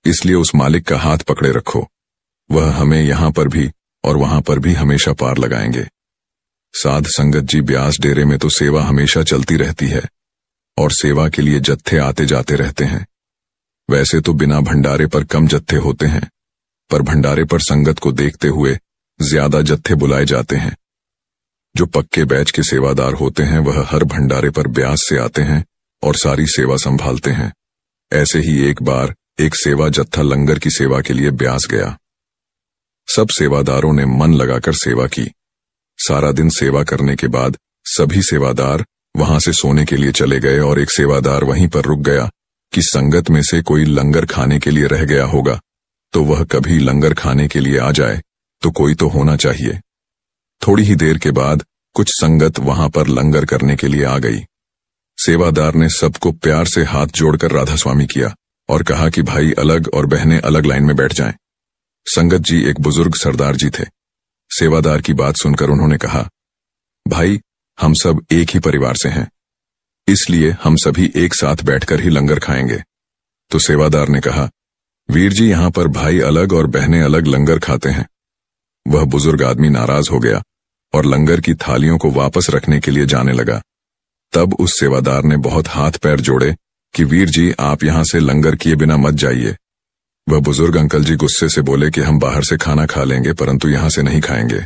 इसलिए उस मालिक का हाथ पकड़े रखो, वह हमें यहां पर भी और वहां पर भी हमेशा पार लगाएंगे। साध संगत जी, ब्यास डेरे में तो सेवा हमेशा चलती रहती है और सेवा के लिए जत्थे आते जाते रहते हैं। वैसे तो बिना भंडारे पर कम जत्थे होते हैं, पर भंडारे पर संगत को देखते हुए ज्यादा जत्थे बुलाए जाते हैं। जो पक्के बैच के सेवादार होते हैं वह हर भंडारे पर ब्यास से आते हैं और सारी सेवा संभालते हैं। ऐसे ही एक बार एक सेवा जत्था लंगर की सेवा के लिए ब्यास गया। सब सेवादारों ने मन लगाकर सेवा की। सारा दिन सेवा करने के बाद सभी सेवादार वहां से सोने के लिए चले गए और एक सेवादार वहीं पर रुक गया कि संगत में से कोई लंगर खाने के लिए रह गया होगा, तो वह कभी लंगर खाने के लिए आ जाए तो कोई तो होना चाहिए। थोड़ी ही देर के बाद कुछ संगत वहां पर लंगर करने के लिए आ गई। सेवादार ने सबको प्यार से हाथ जोड़कर राधा स्वामी किया और कहा कि भाई अलग और बहनें अलग लाइन में बैठ जाएं। संगत जी एक बुजुर्ग सरदार जी थे। सेवादार की बात सुनकर उन्होंने कहा, भाई हम सब एक ही परिवार से हैं, इसलिए हम सभी एक साथ बैठकर ही लंगर खाएंगे। तो सेवादार ने कहा, वीर जी यहां पर भाई अलग और बहनें अलग लंगर खाते हैं। वह बुजुर्ग आदमी नाराज हो गया और लंगर की थालियों को वापस रखने के लिए जाने लगा। तब उस सेवादार ने बहुत हाथ पैर जोड़े कि वीर जी आप यहां से लंगर किए बिना मत जाइए। वह बुजुर्ग अंकल जी गुस्से से बोले कि हम बाहर से खाना खा लेंगे परंतु यहां से नहीं खाएंगे।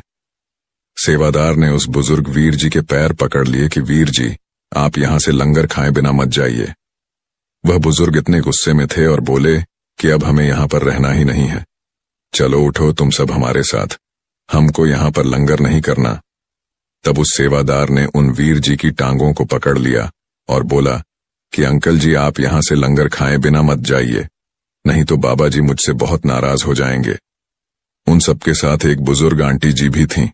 सेवादार ने उस बुजुर्ग वीर जी के पैर पकड़ लिए कि वीर जी आप यहां से लंगर खाए बिना मत जाइए। वह बुजुर्ग इतने गुस्से में थे और बोले कि अब हमें यहां पर रहना ही नहीं है, चलो उठो तुम सब हमारे साथ, हमको यहां पर लंगर नहीं करना। तब उस सेवादार ने उन वीर जी की टांगों को पकड़ लिया और बोला कि अंकल जी आप यहां से लंगर खाए बिना मत जाइए, नहीं तो बाबा जी मुझसे बहुत नाराज हो जाएंगे। उन सबके साथ एक बुजुर्ग आंटी जी भी थीं।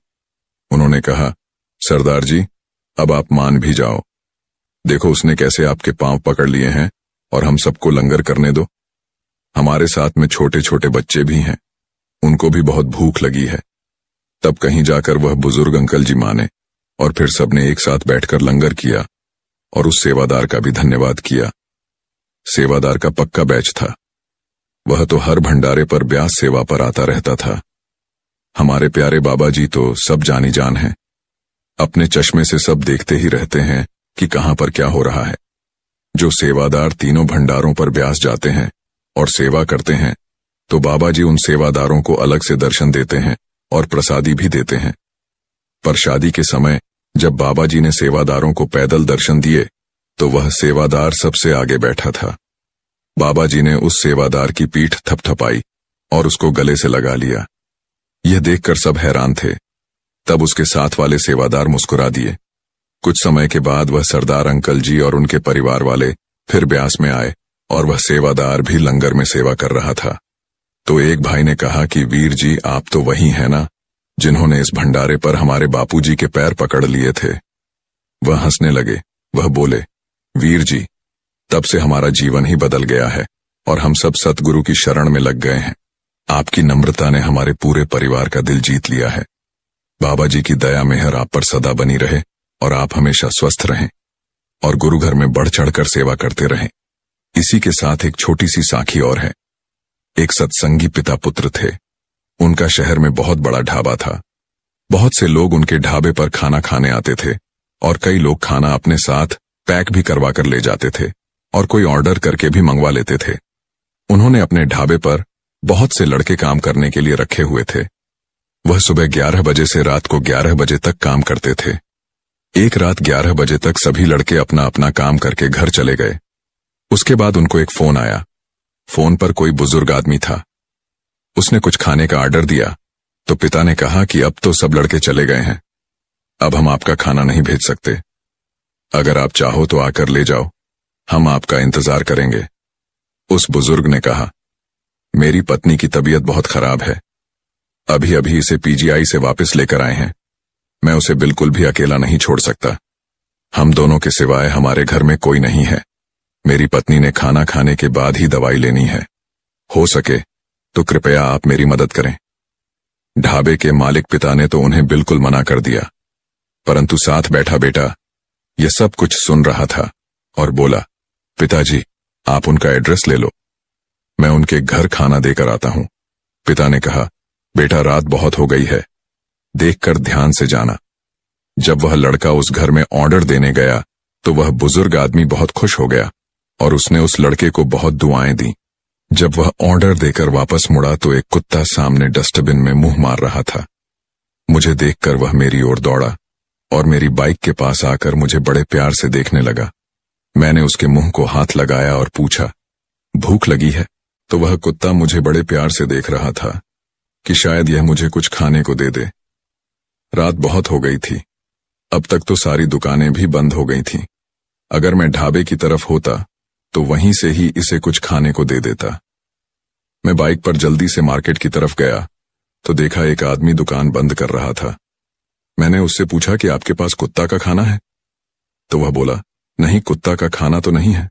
उन्होंने कहा, सरदार जी अब आप मान भी जाओ, देखो उसने कैसे आपके पांव पकड़ लिए हैं और हम सबको लंगर करने दो। हमारे साथ में छोटे छोटे बच्चे भी हैं, उनको भी बहुत भूख लगी है। तब कहीं जाकर वह बुजुर्ग अंकल जी माने और फिर सबने एक साथ बैठकर लंगर किया और उस सेवादार का भी धन्यवाद किया। सेवादार का पक्का बैच था, वह तो हर भंडारे पर ब्यास सेवा पर आता रहता था। हमारे प्यारे बाबा जी तो सब जानी जान हैं, अपने चश्मे से सब देखते ही रहते हैं कि कहां पर क्या हो रहा है। जो सेवादार तीनों भंडारों पर ब्यास जाते हैं और सेवा करते हैं तो बाबा जी उन सेवादारों को अलग से दर्शन देते हैं और प्रसादी भी देते हैं। पर शादी के समय जब बाबा जी ने सेवादारों को पैदल दर्शन दिए तो वह सेवादार सबसे आगे बैठा था। बाबा जी ने उस सेवादार की पीठ थपथपाई और उसको गले से लगा लिया। यह देखकर सब हैरान थे। तब उसके साथ वाले सेवादार मुस्कुरा दिए। कुछ समय के बाद वह सरदार अंकल जी और उनके परिवार वाले फिर ब्यास में आए और वह सेवादार भी लंगर में सेवा कर रहा था। तो एक भाई ने कहा कि वीर जी, आप तो वही हैं ना जिन्होंने इस भंडारे पर हमारे बापूजी के पैर पकड़ लिए थे। वह हंसने लगे। वह बोले, वीर जी, तब से हमारा जीवन ही बदल गया है और हम सब सतगुरु की शरण में लग गए हैं। आपकी नम्रता ने हमारे पूरे परिवार का दिल जीत लिया है। बाबा जी की दया मेहर आप पर सदा बनी रहे और आप हमेशा स्वस्थ रहें और गुरु घर में बढ़ चढ़कर सेवा करते रहें। इसी के साथ एक छोटी सी साखी और है। एक सत्संगी पिता पुत्र थे। उनका शहर में बहुत बड़ा ढाबा था। बहुत से लोग उनके ढाबे पर खाना खाने आते थे और कई लोग खाना अपने साथ पैक भी करवा कर ले जाते थे और कोई ऑर्डर करके भी मंगवा लेते थे। उन्होंने अपने ढाबे पर बहुत से लड़के काम करने के लिए रखे हुए थे। वह सुबह 11 बजे से रात को 11 बजे तक काम करते थे। एक रात 11 बजे तक सभी लड़के अपना अपना काम करके घर चले गए। उसके बाद उनको एक फोन आया। फोन पर कोई बुजुर्ग आदमी था। उसने कुछ खाने का ऑर्डर दिया तो पिता ने कहा कि अब तो सब लड़के चले गए हैं, अब हम आपका खाना नहीं भेज सकते। अगर आप चाहो तो आकर ले जाओ, हम आपका इंतजार करेंगे। उस बुजुर्ग ने कहा, मेरी पत्नी की तबीयत बहुत खराब है, अभी अभी इसे पीजीआई से वापस लेकर आए हैं। मैं उसे बिल्कुल भी अकेला नहीं छोड़ सकता। हम दोनों के सिवाय हमारे घर में कोई नहीं है। मेरी पत्नी ने खाना खाने के बाद ही दवाई लेनी है। हो सके तो कृपया आप मेरी मदद करें। ढाबे के मालिक पिता ने तो उन्हें बिल्कुल मना कर दिया, परंतु साथ बैठा बेटा यह सब कुछ सुन रहा था और बोला, पिताजी, आप उनका एड्रेस ले लो, मैं उनके घर खाना देकर आता हूं। पिता ने कहा, बेटा रात बहुत हो गई है, देखकर ध्यान से जाना। जब वह लड़का उस घर में ऑर्डर देने गया तो वह बुजुर्ग आदमी बहुत खुश हो गया और उसने उस लड़के को बहुत दुआएं दी। जब वह ऑर्डर देकर वापस मुड़ा तो एक कुत्ता सामने डस्टबिन में मुंह मार रहा था। मुझे देखकर वह मेरी ओर दौड़ा और मेरी बाइक के पास आकर मुझे बड़े प्यार से देखने लगा। मैंने उसके मुंह को हाथ लगाया और पूछा, भूख लगी है? तो वह कुत्ता मुझे बड़े प्यार से देख रहा था कि शायद यह मुझे कुछ खाने को दे दे। रात बहुत हो गई थी। अब तक तो सारी दुकानें भी बंद हो गई थीं। अगर मैं ढाबे की तरफ होता तो वहीं से ही इसे कुछ खाने को दे देता। मैं बाइक पर जल्दी से मार्केट की तरफ गया तो देखा एक आदमी दुकान बंद कर रहा था। मैंने उससे पूछा कि आपके पास कुत्ता का खाना है? तो वह बोला, नहीं, कुत्ता का खाना तो नहीं है।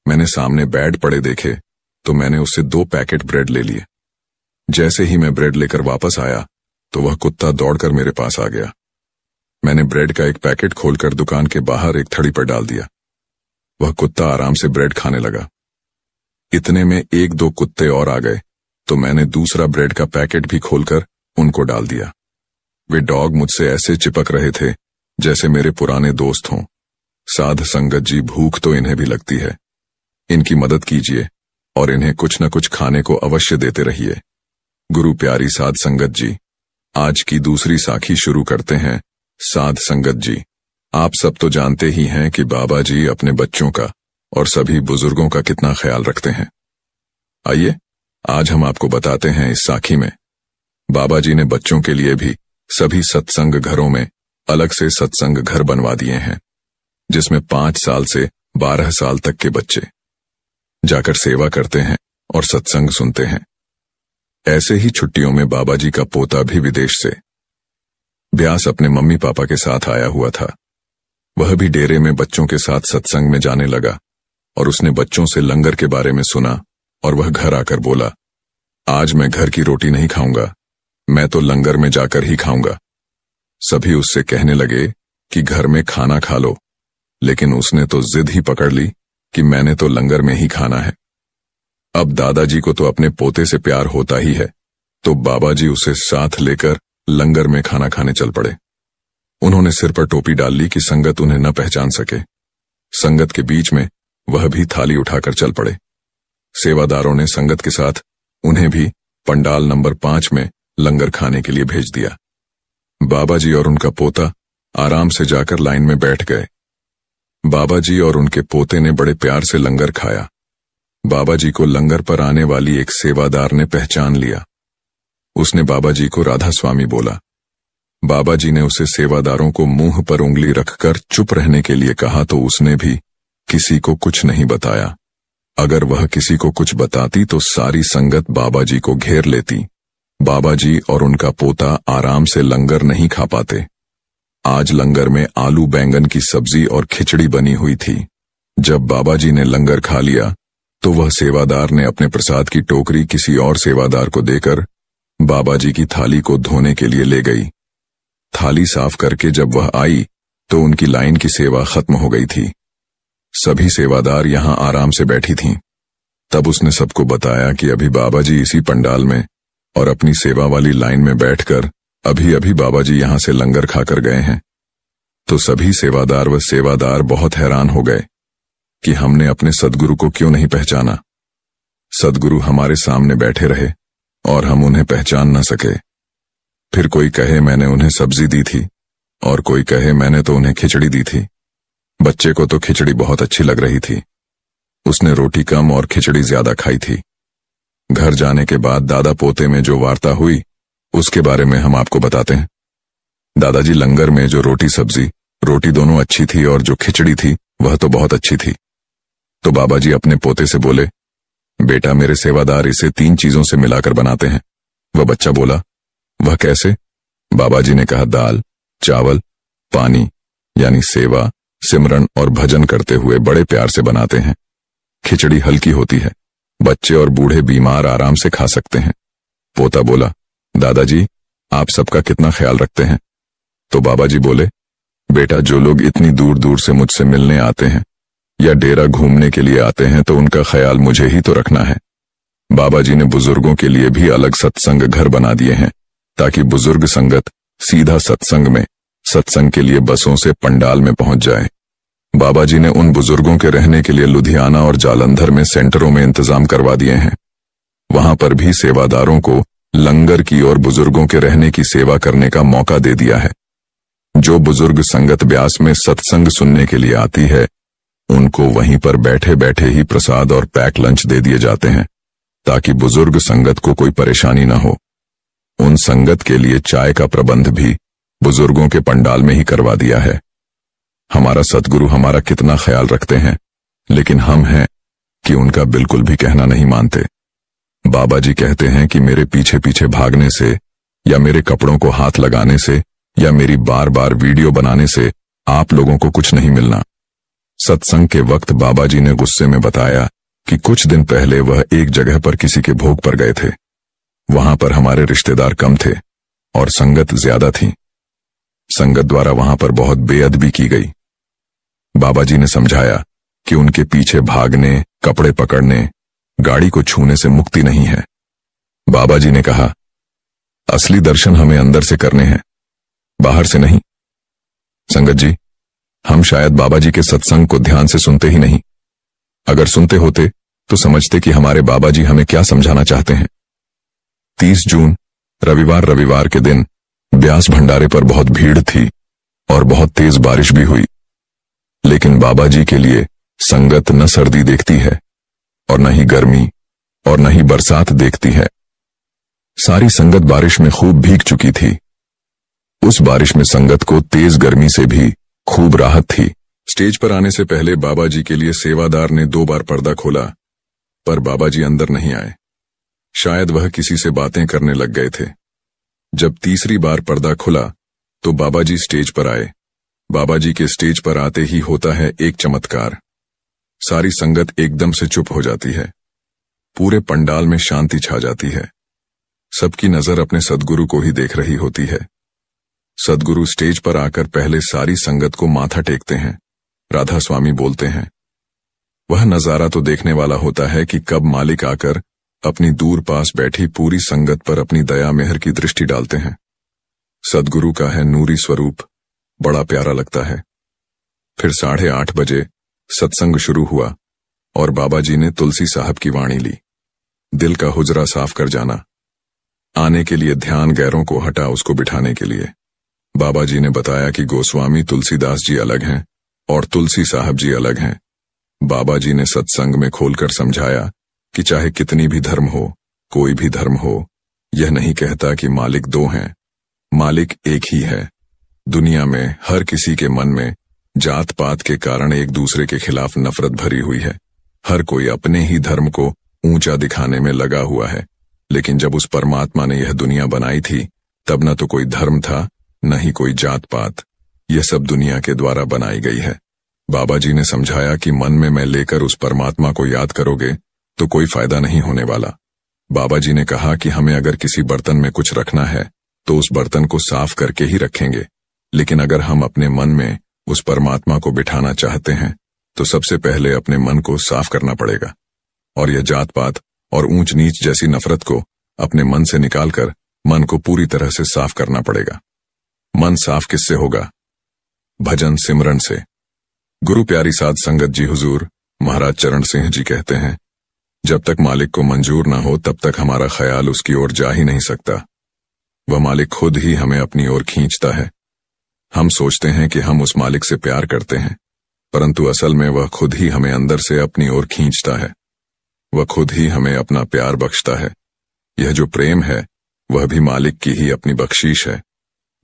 मैंने सामने बेड पड़े देखे तो मैंने उससे 2 पैकेट ब्रेड ले लिए। जैसे ही मैं ब्रेड लेकर वापस आया तो वह कुत्ता दौड़कर मेरे पास आ गया। मैंने ब्रेड का एक पैकेट खोलकर दुकान के बाहर एक थड़ी पर डाल दिया। वह कुत्ता आराम से ब्रेड खाने लगा। इतने में 1-2 कुत्ते और आ गए तो मैंने दूसरा ब्रेड का पैकेट भी खोलकर उनको डाल दिया। वे डॉग मुझसे ऐसे चिपक रहे थे जैसे मेरे पुराने दोस्त हों। साध संगत जी, भूख तो इन्हें भी लगती है। इनकी मदद कीजिए और इन्हें कुछ न कुछ खाने को अवश्य देते रहिए। गुरु प्यारी साध संगत जी, आज की दूसरी साखी शुरू करते हैं। साध संगत जी, आप सब तो जानते ही हैं कि बाबा जी अपने बच्चों का और सभी बुजुर्गों का कितना ख्याल रखते हैं। आइए आज हम आपको बताते हैं इस साखी में बाबा जी ने बच्चों के लिए भी सभी सत्संग घरों में अलग से सत्संग घर बनवा दिए हैं, जिसमें 5 साल से 12 साल तक के बच्चे जाकर सेवा करते हैं और सत्संग सुनते हैं। ऐसे ही छुट्टियों में बाबा जी का पोता भी विदेश से ब्यास अपने मम्मी पापा के साथ आया हुआ था। वह भी डेरे में बच्चों के साथ सत्संग में जाने लगा और उसने बच्चों से लंगर के बारे में सुना और वह घर आकर बोला, आज मैं घर की रोटी नहीं खाऊंगा, मैं तो लंगर में जाकर ही खाऊंगा। सभी उससे कहने लगे कि घर में खाना खा लो, लेकिन उसने तो जिद ही पकड़ ली कि मैंने तो लंगर में ही खाना है। अब दादाजी को तो अपने पोते से प्यार होता ही है, तो बाबा जी उसे साथ लेकर लंगर में खाना खाने चल पड़े। उन्होंने सिर पर टोपी डाल ली कि संगत उन्हें न पहचान सके। संगत के बीच में वह भी थाली उठाकर चल पड़े। सेवादारों ने संगत के साथ उन्हें भी पंडाल नंबर 5 में लंगर खाने के लिए भेज दिया। बाबा जी और उनका पोता आराम से जाकर लाइन में बैठ गए। बाबा जी और उनके पोते ने बड़े प्यार से लंगर खाया। बाबा जी को लंगर पर आने वाली एक सेवादार ने पहचान लिया। उसने बाबा जी को राधा स्वामी बोला। बाबा जी ने उसे सेवादारों को मुंह पर उंगली रखकर चुप रहने के लिए कहा तो उसने भी किसी को कुछ नहीं बताया। अगर वह किसी को कुछ बताती तो सारी संगत बाबा जी को घेर लेती। बाबा जी और उनका पोता आराम से लंगर नहीं खा पाते। आज लंगर में आलू बैंगन की सब्जी और खिचड़ी बनी हुई थी। जब बाबा जी ने लंगर खा लिया तो वह सेवादार ने अपने प्रसाद की टोकरी किसी और सेवादार को देकर बाबा जी की थाली को धोने के लिए ले गई। थाली साफ करके जब वह आई तो उनकी लाइन की सेवा खत्म हो गई थी। सभी सेवादार यहां आराम से बैठी थीं। तब उसने सबको बताया कि अभी बाबा जी इसी पंडाल में और अपनी सेवा वाली लाइन में बैठकर अभी अभी बाबा जी यहां से लंगर खाकर गए हैं। तो सभी सेवादार व सेवादार बहुत हैरान हो गए कि हमने अपने सद्गुरु को क्यों नहीं पहचाना। सद्गुरु हमारे सामने बैठे रहे और हम उन्हें पहचान न सके। फिर कोई कहे मैंने उन्हें सब्जी दी थी और कोई कहे मैंने तो उन्हें खिचड़ी दी थी। बच्चे को तो खिचड़ी बहुत अच्छी लग रही थी। उसने रोटी कम और खिचड़ी ज्यादा खाई थी। घर जाने के बाद दादा पोते में जो वार्ता हुई उसके बारे में हम आपको बताते हैं। दादाजी, लंगर में जो रोटी सब्जी, रोटी दोनों अच्छी थी और जो खिचड़ी थी वह तो बहुत अच्छी थी। तो बाबा जी अपने पोते से बोले, बेटा मेरे सेवादार इसे 3 चीजों से मिलाकर बनाते हैं। वह बच्चा बोला, वह कैसे? बाबा जी ने कहा, दाल, चावल, पानी, यानी सेवा, सिमरन और भजन करते हुए बड़े प्यार से बनाते हैं। खिचड़ी हल्की होती है, बच्चे और बूढ़े बीमार आराम से खा सकते हैं। पोता बोला, दादाजी आप सबका कितना ख्याल रखते हैं? तो बाबा जी बोले, बेटा जो लोग इतनी दूर दूर से मुझसे मिलने आते हैं या डेरा घूमने के लिए आते हैं तो उनका ख्याल मुझे ही तो रखना है। बाबा जी ने बुजुर्गों के लिए भी अलग सत्संग घर बना दिए हैं ताकि बुजुर्ग संगत सीधा सत्संग के लिए बसों से पंडाल में पहुंच जाए। बाबा जी ने उन बुजुर्गों के रहने के लिए लुधियाना और जालंधर में सेंटरों में इंतजाम करवा दिए हैं। वहां पर भी सेवादारों को लंगर की और बुजुर्गों के रहने की सेवा करने का मौका दे दिया है। जो बुजुर्ग संगत ब्यास में सत्संग सुनने के लिए आती है उनको वहीं पर बैठे बैठे ही प्रसाद और पैक लंच दे दिए जाते हैं ताकि बुजुर्ग संगत को कोई परेशानी न हो। उन संगत के लिए चाय का प्रबंध भी बुजुर्गों के पंडाल में ही करवा दिया है। हमारा सद्गुरु हमारा कितना ख्याल रखते हैं, लेकिन हम हैं कि उनका बिल्कुल भी कहना नहीं मानते। बाबा जी कहते हैं कि मेरे पीछे पीछे भागने से या मेरे कपड़ों को हाथ लगाने से या मेरी बार बार वीडियो बनाने से आप लोगों को कुछ नहीं मिलना। सत्संग के वक्त बाबा जी ने गुस्से में बताया कि कुछ दिन पहले वह एक जगह पर किसी के भोग पर गए थे। वहां पर हमारे रिश्तेदार कम थे और संगत ज्यादा थी। संगत द्वारा वहां पर बहुत बेअदबी की गई। बाबा जी ने समझाया कि उनके पीछे भागने, कपड़े पकड़ने, गाड़ी को छूने से मुक्ति नहीं है। बाबा जी ने कहा, असली दर्शन हमें अंदर से करने हैं, बाहर से नहीं। संगत जी, हम शायद बाबा जी के सत्संग को ध्यान से सुनते ही नहीं। अगर सुनते होते तो समझते कि हमारे बाबा जी हमें क्या समझाना चाहते हैं। 30 जून रविवार के दिन ब्यास भंडारे पर बहुत भीड़ थी और बहुत तेज बारिश भी हुई। लेकिन बाबा जी के लिए संगत न सर्दी देखती है और न ही गर्मी और न ही बरसात देखती है। सारी संगत बारिश में खूब भीग चुकी थी। उस बारिश में संगत को तेज गर्मी से भी खूब राहत थी। स्टेज पर आने से पहले बाबा जी के लिए सेवादार ने 2 बार पर्दा खोला, पर बाबा जी अंदर नहीं आए। शायद वह किसी से बातें करने लग गए थे। जब तीसरी बार पर्दा खुला तो बाबा जी स्टेज पर आए। बाबा जी के स्टेज पर आते ही होता है एक चमत्कार। सारी संगत एकदम से चुप हो जाती है। पूरे पंडाल में शांति छा जाती है। सबकी नजर अपने सद्गुरु को ही देख रही होती है। सद्गुरु स्टेज पर आकर पहले सारी संगत को माथा टेकते हैं। राधा स्वामी बोलते हैं। वह नजारा तो देखने वाला होता है कि कब मालिक आकर अपनी दूर पास बैठी पूरी संगत पर अपनी दया मेहर की दृष्टि डालते हैं। सद्गुरु का है नूरी स्वरूप, बड़ा प्यारा लगता है। फिर 8:30 बजे सत्संग शुरू हुआ और बाबा जी ने तुलसी साहब की वाणी ली। दिल का हुजरा साफ कर जाना, आने के लिए ध्यान गैरों को हटा उसको बिठाने के लिए। बाबा जी ने बताया कि गोस्वामी तुलसीदास जी अलग हैं और तुलसी साहब जी अलग हैं। बाबा जी ने सत्संग में खोलकर समझाया कि चाहे कितनी भी धर्म हो, कोई भी धर्म हो, यह नहीं कहता कि मालिक 2 हैं। मालिक एक ही है। दुनिया में हर किसी के मन में जात पात के कारण एक दूसरे के खिलाफ नफरत भरी हुई है। हर कोई अपने ही धर्म को ऊंचा दिखाने में लगा हुआ है। लेकिन जब उस परमात्मा ने यह दुनिया बनाई थी तब न तो कोई धर्म था, न ही कोई जात पात। यह सब दुनिया के द्वारा बनाई गई है। बाबा जी ने समझाया कि मन में मैं लेकर उस परमात्मा को याद करोगे तो कोई फायदा नहीं होने वाला। बाबा जी ने कहा कि हमें अगर किसी बर्तन में कुछ रखना है तो उस बर्तन को साफ करके ही रखेंगे, लेकिन अगर हम अपने मन में उस परमात्मा को बिठाना चाहते हैं तो सबसे पहले अपने मन को साफ करना पड़ेगा। और यह जात पात और ऊंच नीच जैसी नफरत को अपने मन से निकालकर मन को पूरी तरह से साफ करना पड़ेगा। मन साफ किससे होगा? भजन सिमरन से। गुरु प्यारी साध संगत जी हुजूर महाराज चरण सिंह जी कहते हैं, जब तक मालिक को मंजूर ना हो तब तक हमारा ख्याल उसकी ओर जा ही नहीं सकता। वह मालिक खुद ही हमें अपनी ओर खींचता है। हम सोचते हैं कि हम उस मालिक से प्यार करते हैं, परंतु असल में वह खुद ही हमें अंदर से अपनी ओर खींचता है। वह खुद ही हमें अपना प्यार बख्शता है। यह जो प्रेम है वह भी मालिक की ही अपनी बख्शीश है।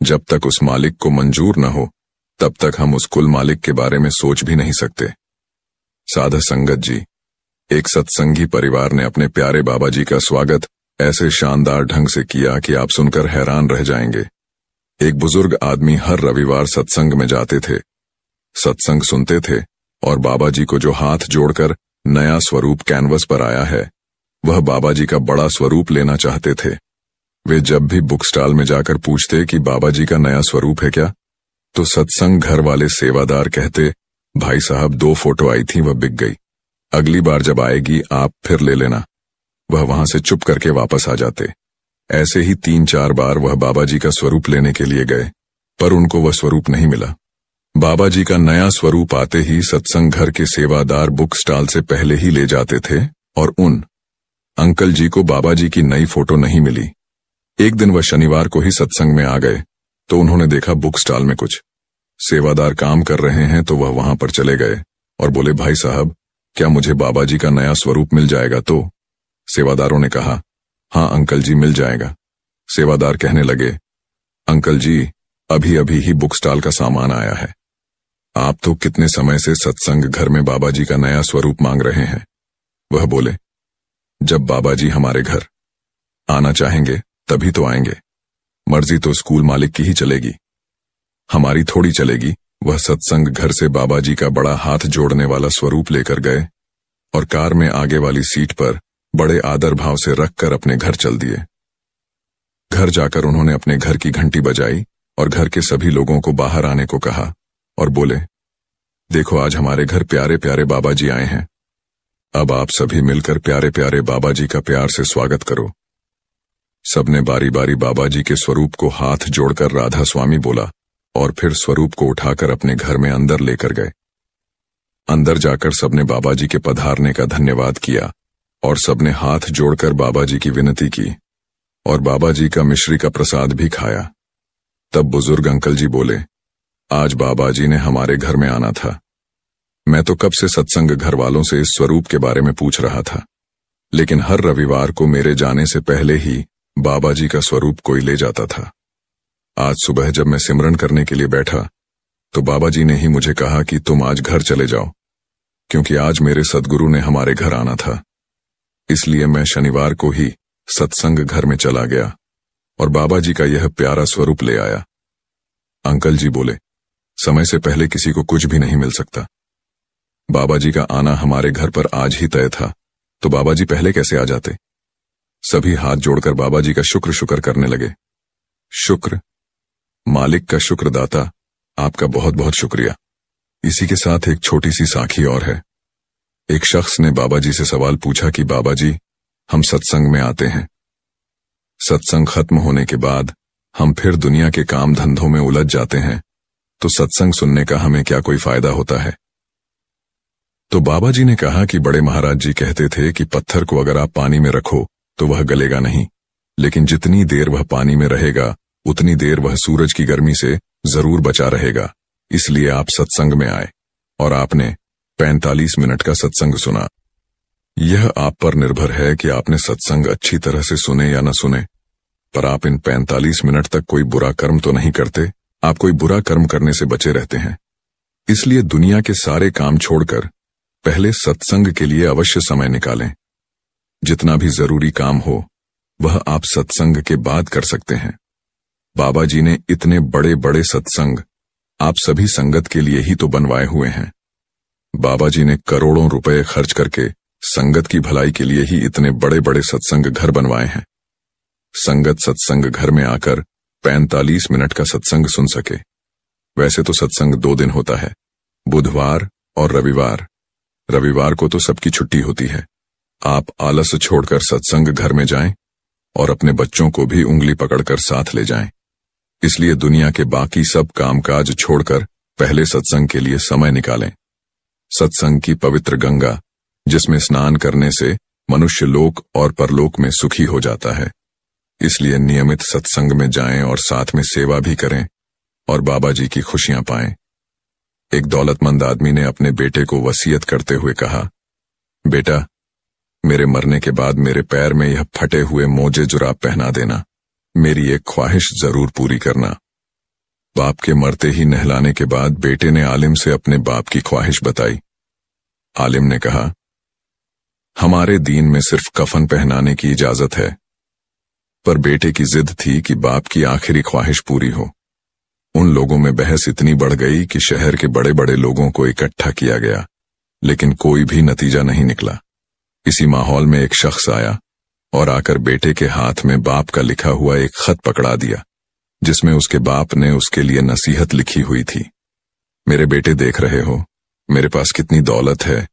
जब तक उस मालिक को मंजूर न हो तब तक हम उस कुल मालिक के बारे में सोच भी नहीं सकते। साध संगत जी, एक सत्संगी परिवार ने अपने प्यारे बाबा जी का स्वागत ऐसे शानदार ढंग से किया कि आप सुनकर हैरान रह जाएंगे। एक बुजुर्ग आदमी हर रविवार सत्संग में जाते थे, सत्संग सुनते थे और बाबा जी को जो हाथ जोड़कर नया स्वरूप कैनवस पर आया है वह बाबा जी का बड़ा स्वरूप लेना चाहते थे। वे जब भी बुक स्टॉल में जाकर पूछते कि बाबा जी का नया स्वरूप है क्या, तो सत्संग घर वाले सेवादार कहते, भाई साहब 2 फोटो आई थी, वह बिक गई, अगली बार जब आएगी आप फिर ले लेना। वह वहां से चुप करके वापस आ जाते। ऐसे ही 3-4 बार वह बाबा जी का स्वरूप लेने के लिए गए, पर उनको वह स्वरूप नहीं मिला। बाबा जी का नया स्वरूप आते ही सत्संग घर के सेवादार बुक स्टॉल से पहले ही ले जाते थे और उन अंकल जी को बाबा जी की नई फोटो नहीं मिली। एक दिन वह शनिवार को ही सत्संग में आ गए तो उन्होंने देखा बुक स्टॉल में कुछ सेवादार काम कर रहे हैं, तो वह वहां पर चले गए और बोले, भाई साहब क्या मुझे बाबा जी का नया स्वरूप मिल जाएगा? तो सेवादारों ने कहा, हाँ अंकल जी मिल जाएगा। सेवादार कहने लगे, अंकल जी अभी अभी ही बुक स्टॉल का सामान आया है, आप तो कितने समय से सत्संग घर में बाबा जी का नया स्वरूप मांग रहे हैं। वह बोले, जब बाबा जी हमारे घर आना चाहेंगे तभी तो आएंगे, मर्जी तो स्कूल मालिक की ही चलेगी, हमारी थोड़ी चलेगी। वह सत्संग घर से बाबा जी का बड़ा हाथ जोड़ने वाला स्वरूप लेकर गए और कार में आगे वाली सीट पर बड़े आदर भाव से रखकर अपने घर चल दिए। घर जाकर उन्होंने अपने घर की घंटी बजाई और घर के सभी लोगों को बाहर आने को कहा और बोले, देखो आज हमारे घर प्यारे प्यारे बाबा जी आए हैं, अब आप सभी मिलकर प्यारे प्यारे बाबा जी का प्यार से स्वागत करो। सबने बारी बारी बाबा जी के स्वरूप को हाथ जोड़कर राधा स्वामी बोला और फिर स्वरूप को उठाकर अपने घर में अंदर लेकर गए। अंदर जाकर सबने बाबा जी के पधारने का धन्यवाद किया और सबने हाथ जोड़कर बाबा जी की विनती की और बाबा जी का मिश्री का प्रसाद भी खाया। तब बुजुर्ग अंकल जी बोले, आज बाबा जी ने हमारे घर में आना था, मैं तो कब से सत्संग घर वालों से इस स्वरूप के बारे में पूछ रहा था, लेकिन हर रविवार को मेरे जाने से पहले ही बाबा जी का स्वरूप कोई ले जाता था। आज सुबह जब मैं सिमरन करने के लिए बैठा तो बाबा जी ने ही मुझे कहा कि तुम आज घर चले जाओ, क्योंकि आज मेरे सद्गुरु ने हमारे घर आना था। इसलिए मैं शनिवार को ही सत्संग घर में चला गया और बाबा जी का यह प्यारा स्वरूप ले आया। अंकल जी बोले, समय से पहले किसी को कुछ भी नहीं मिल सकता। बाबा जी का आना हमारे घर पर आज ही तय था, तो बाबा जी पहले कैसे आ जाते? सभी हाथ जोड़कर बाबा जी का शुक्र करने लगे। शुक्र, मालिक का शुक्रदाता, आपका बहुत बहुत शुक्रिया। इसी के साथ एक छोटी सी साखी और है। एक शख्स ने बाबा जी से सवाल पूछा कि बाबा जी, हम सत्संग में आते हैं, सत्संग खत्म होने के बाद हम फिर दुनिया के काम धंधों में उलझ जाते हैं, तो सत्संग सुनने का हमें क्या कोई फायदा होता है? तो बाबा जी ने कहा कि बड़े महाराज जी कहते थे कि पत्थर को अगर आप पानी में रखो तो वह गलेगा नहीं, लेकिन जितनी देर वह पानी में रहेगा उतनी देर वह सूरज की गर्मी से जरूर बचा रहेगा। इसलिए आप सत्संग में आए और आपने 45 मिनट का सत्संग सुना। यह आप पर निर्भर है कि आपने सत्संग अच्छी तरह से सुने या न सुने, पर आप इन 45 मिनट तक कोई बुरा कर्म तो नहीं करते, आप कोई बुरा कर्म करने से बचे रहते हैं। इसलिए दुनिया के सारे काम छोड़कर पहले सत्संग के लिए अवश्य समय निकालें। जितना भी जरूरी काम हो वह आप सत्संग के बाद कर सकते हैं। बाबा जी ने इतने बड़े बड़े सत्संग आप सभी संगत के लिए ही तो बनवाए हुए हैं। बाबा जी ने करोड़ों रुपए खर्च करके संगत की भलाई के लिए ही इतने बड़े बड़े सत्संग घर बनवाए हैं। संगत सत्संग घर में आकर 45 मिनट का सत्संग सुन सके। वैसे तो सत्संग 2 दिन होता है, बुधवार और रविवार। रविवार को तो सबकी छुट्टी होती है। आप आलस छोड़कर सत्संग घर में जाएं और अपने बच्चों को भी उंगली पकड़कर साथ ले जाएं। इसलिए दुनिया के बाकी सब कामकाज छोड़कर पहले सत्संग के लिए समय निकालें। सत्संग की पवित्र गंगा, जिसमें स्नान करने से मनुष्य लोक और परलोक में सुखी हो जाता है। इसलिए नियमित सत्संग में जाएं और साथ में सेवा भी करें और बाबा जी की खुशियां पाएं। एक दौलतमंद आदमी ने अपने बेटे को वसीयत करते हुए कहा, बेटा, मेरे मरने के बाद मेरे पैर में यह फटे हुए मोजे जुराब पहना देना। मेरी एक ख्वाहिश जरूर पूरी करना। बाप के मरते ही नहलाने के बाद बेटे ने आलिम से अपने बाप की ख्वाहिश बताई। आलिम ने कहा, हमारे दीन में सिर्फ कफन पहनाने की इजाजत है। पर बेटे की जिद थी कि बाप की आखिरी ख्वाहिश पूरी हो। उन लोगों में बहस इतनी बढ़ गई कि शहर के बड़े बड़े लोगों को इकट्ठा किया गया, लेकिन कोई भी नतीजा नहीं निकला। इसी माहौल में एक शख्स आया और आकर बेटे के हाथ में बाप का लिखा हुआ एक खत पकड़ा दिया, जिसमें उसके बाप ने उसके लिए नसीहत लिखी हुई थी। मेरे बेटे, देख रहे हो मेरे पास कितनी दौलत है,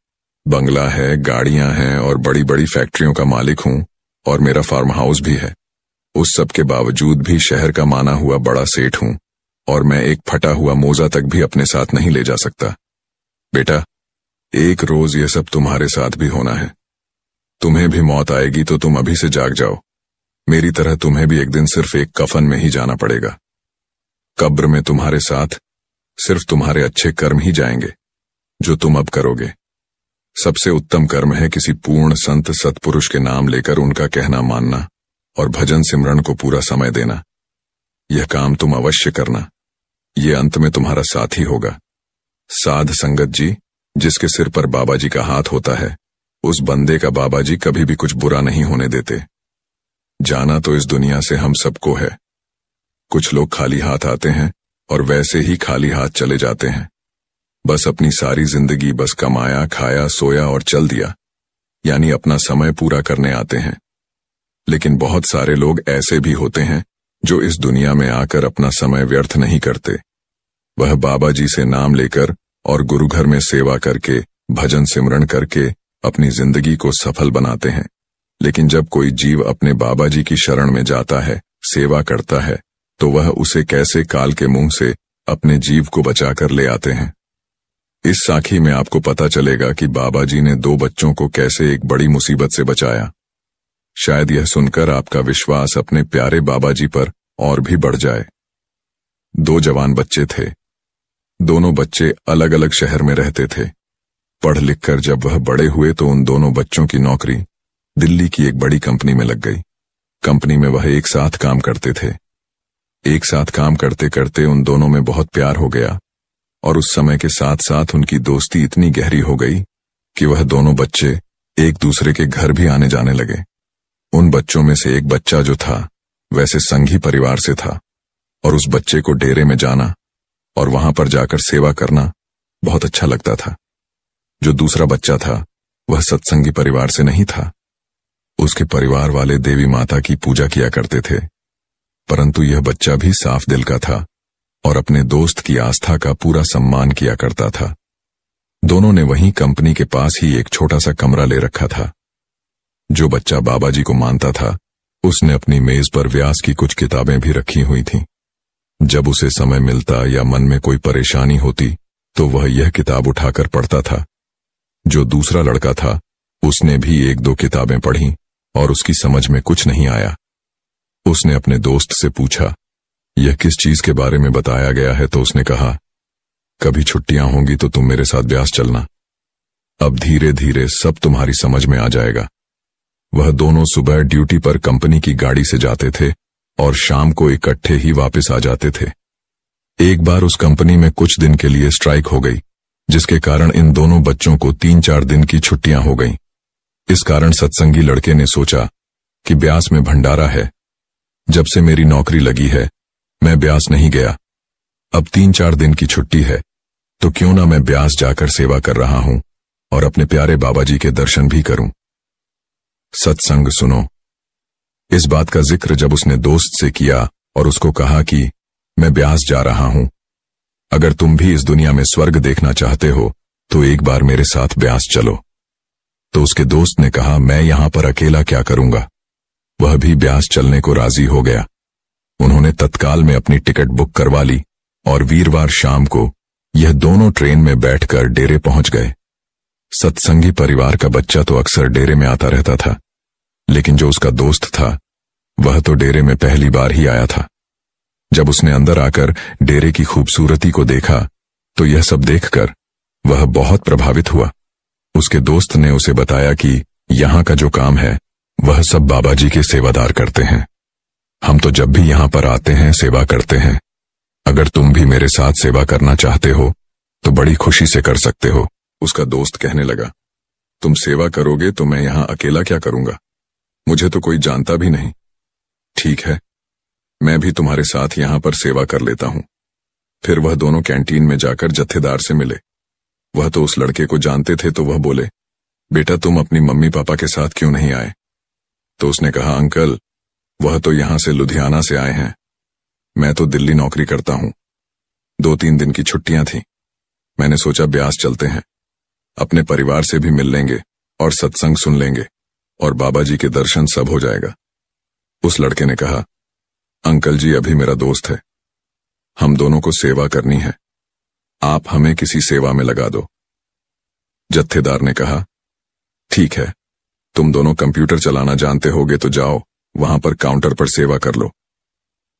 बंगला है, गाड़ियां हैं और बड़ी बड़ी फैक्ट्रियों का मालिक हूं और मेरा फार्म हाउस भी है। उस सब के बावजूद भी शहर का माना हुआ बड़ा सेठ हूं और मैं एक फटा हुआ मोजा तक भी अपने साथ नहीं ले जा सकता। बेटा, एक रोज ये सब तुम्हारे साथ भी होना है। तुम्हें भी मौत आएगी तो तुम अभी से जाग जाओ। मेरी तरह तुम्हें भी एक दिन सिर्फ एक कफन में ही जाना पड़ेगा। कब्र में तुम्हारे साथ सिर्फ तुम्हारे अच्छे कर्म ही जाएंगे जो तुम अब करोगे। सबसे उत्तम कर्म है किसी पूर्ण संत सत्पुरुष के नाम लेकर उनका कहना मानना और भजन सिमरन को पूरा समय देना। यह काम तुम अवश्य करना। ये अंत में तुम्हारा साथी होगा। साध संगत जी, जिसके सिर पर बाबा जी का हाथ होता है, उस बंदे का बाबा जी कभी भी कुछ बुरा नहीं होने देते। जाना तो इस दुनिया से हम सबको है। कुछ लोग खाली हाथ आते हैं और वैसे ही खाली हाथ चले जाते हैं। बस अपनी सारी जिंदगी बस कमाया, खाया, सोया और चल दिया, यानी अपना समय पूरा करने आते हैं। लेकिन बहुत सारे लोग ऐसे भी होते हैं जो इस दुनिया में आकर अपना समय व्यर्थ नहीं करते। वह बाबा जी से नाम लेकर और गुरु घर में सेवा करके, भजन सिमरन करके अपनी जिंदगी को सफल बनाते हैं। लेकिन जब कोई जीव अपने बाबा जी की शरण में जाता है, सेवा करता है, तो वह उसे कैसे काल के मुंह से अपने जीव को बचाकर ले आते हैं। इस साखी में आपको पता चलेगा कि बाबा जी ने 2 बच्चों को कैसे एक बड़ी मुसीबत से बचाया। शायद यह सुनकर आपका विश्वास अपने प्यारे बाबा जी पर और भी बढ़ जाए। 2 जवान बच्चे थे। दोनों बच्चे अलग अलग शहर में रहते थे। पढ़ लिख कर जब वह बड़े हुए तो उन दोनों बच्चों की नौकरी दिल्ली की एक बड़ी कंपनी में लग गई। कंपनी में वह एक साथ काम करते थे। एक साथ काम करते करते उन दोनों में बहुत प्यार हो गया और उस समय के साथ साथ उनकी दोस्ती इतनी गहरी हो गई कि वह दोनों बच्चे एक दूसरे के घर भी आने जाने लगे। उन बच्चों में से एक बच्चा जो था वैसे संघी परिवार से था और उस बच्चे को डेरे में जाना और वहां पर जाकर सेवा करना बहुत अच्छा लगता था। जो दूसरा बच्चा था वह सत्संगी परिवार से नहीं था। उसके परिवार वाले देवी माता की पूजा किया करते थे, परंतु यह बच्चा भी साफ दिल का था और अपने दोस्त की आस्था का पूरा सम्मान किया करता था। दोनों ने वहीं कंपनी के पास ही एक छोटा सा कमरा ले रखा था। जो बच्चा बाबा जी को मानता था उसने अपनी मेज पर व्यास की कुछ किताबें भी रखी हुई थीं। जब उसे समय मिलता या मन में कोई परेशानी होती तो वह यह किताब उठाकर पढ़ता था। जो दूसरा लड़का था उसने भी 1-2 किताबें पढ़ी और उसकी समझ में कुछ नहीं आया। उसने अपने दोस्त से पूछा, यह किस चीज के बारे में बताया गया है? तो उसने कहा, कभी छुट्टियां होंगी तो तुम मेरे साथ ब्यास चलना। अब धीरे धीरे सब तुम्हारी समझ में आ जाएगा। वह दोनों सुबह ड्यूटी पर कंपनी की गाड़ी से जाते थे और शाम को इकट्ठे ही वापस आ जाते थे। एक बार उस कंपनी में कुछ दिन के लिए स्ट्राइक हो गई, जिसके कारण इन दोनों बच्चों को 3-4 दिन की छुट्टियां हो गईं। इस कारण सत्संगी लड़के ने सोचा कि ब्यास में भंडारा है। जब से मेरी नौकरी लगी है मैं ब्यास नहीं गया। अब 3-4 दिन की छुट्टी है तो क्यों ना मैं ब्यास जाकर सेवा कर रहा हूं और अपने प्यारे बाबा जी के दर्शन भी करूं। सत्संग सुनो। इस बात का जिक्र जब उसने दोस्त से किया और उसको कहा कि मैं ब्यास जा रहा हूं, अगर तुम भी इस दुनिया में स्वर्ग देखना चाहते हो तो एक बार मेरे साथ ब्यास चलो। तो उसके दोस्त ने कहा, मैं यहां पर अकेला क्या करूंगा। वह भी ब्यास चलने को राजी हो गया। उन्होंने तत्काल में अपनी टिकट बुक करवा ली और वीरवार शाम को यह दोनों ट्रेन में बैठकर डेरे पहुंच गए। सत्संगी परिवार का बच्चा तो अक्सर डेरे में आता रहता था, लेकिन जो उसका दोस्त था वह तो डेरे में पहली बार ही आया था। जब उसने अंदर आकर डेरे की खूबसूरती को देखा तो यह सब देखकर वह बहुत प्रभावित हुआ। उसके दोस्त ने उसे बताया कि यहां का जो काम है वह सब बाबा जी के सेवादार करते हैं। हम तो जब भी यहां पर आते हैं सेवा करते हैं। अगर तुम भी मेरे साथ सेवा करना चाहते हो तो बड़ी खुशी से कर सकते हो। उसका दोस्त कहने लगा, तुम सेवा करोगे तो मैं यहां अकेला क्या करूंगा, मुझे तो कोई जानता भी नहीं। ठीक है, मैं भी तुम्हारे साथ यहां पर सेवा कर लेता हूं। फिर वह दोनों कैंटीन में जाकर जत्थेदार से मिले। वह तो उस लड़के को जानते थे तो वह बोले, बेटा तुम अपनी मम्मी पापा के साथ क्यों नहीं आए। तो उसने कहा, अंकल वह तो यहां से लुधियाना से आए हैं, मैं तो दिल्ली नौकरी करता हूं। 2-3 दिन की छुट्टियां थी, मैंने सोचा ब्यास चलते हैं, अपने परिवार से भी मिल लेंगे और सत्संग सुन लेंगे और बाबा जी के दर्शन सब हो जाएगा। उस लड़के ने कहा, अंकल जी अभी मेरा दोस्त है, हम दोनों को सेवा करनी है, आप हमें किसी सेवा में लगा दो। जत्थेदार ने कहा, ठीक है, तुम दोनों कंप्यूटर चलाना जानते होगे तो जाओ वहां पर काउंटर पर सेवा कर लो।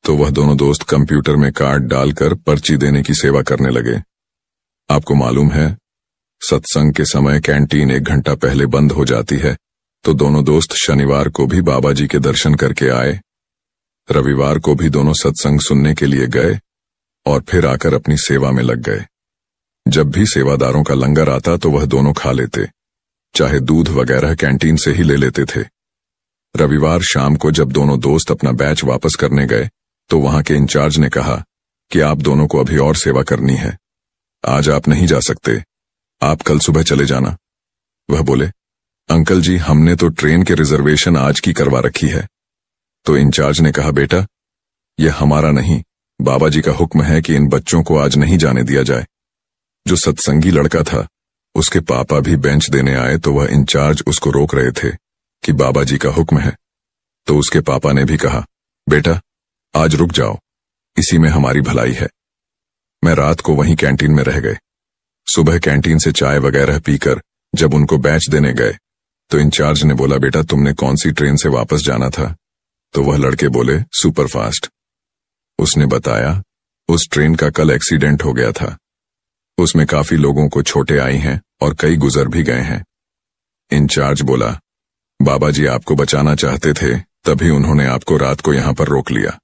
तो वह दोनों दोस्त कंप्यूटर में कार्ड डालकर पर्ची देने की सेवा करने लगे। आपको मालूम है सत्संग के समय कैंटीन 1 घंटा पहले बंद हो जाती है, तो दोनों दोस्त शनिवार को भी बाबा जी के दर्शन करके आए। रविवार को भी दोनों सत्संग सुनने के लिए गए और फिर आकर अपनी सेवा में लग गए। जब भी सेवादारों का लंगर आता तो वह दोनों खा लेते, चाहे दूध वगैरह कैंटीन से ही ले लेते थे। रविवार शाम को जब दोनों दोस्त अपना बैच वापस करने गए तो वहां के इंचार्ज ने कहा कि आप दोनों को अभी और सेवा करनी है, आज आप नहीं जा सकते, आप कल सुबह चले जाना। वह बोले, अंकल जी हमने तो ट्रेन के रिजर्वेशन आज की करवा रखी है। तो इंचार्ज ने कहा, बेटा यह हमारा नहीं, बाबा जी का हुक्म है कि इन बच्चों को आज नहीं जाने दिया जाए। जो सत्संगी लड़का था उसके पापा भी बेंच देने आए तो वह इंचार्ज उसको रोक रहे थे कि बाबा जी का हुक्म है। तो उसके पापा ने भी कहा, बेटा आज रुक जाओ, इसी में हमारी भलाई है। मैं रात को वहीं कैंटीन में रह गए। सुबह कैंटीन से चाय वगैरह पीकर जब उनको बैच देने गए तो इंचार्ज ने बोला, बेटा तुमने कौन सी ट्रेन से वापस जाना था। तो वह लड़के बोले, सुपरफास्ट। उसने बताया, उस ट्रेन का कल एक्सीडेंट हो गया था, उसमें काफी लोगों को चोटें आई हैं और कई गुजर भी गए हैं। इंचार्ज बोला, बाबा जी आपको बचाना चाहते थे तभी उन्होंने आपको रात को यहां पर रोक लिया।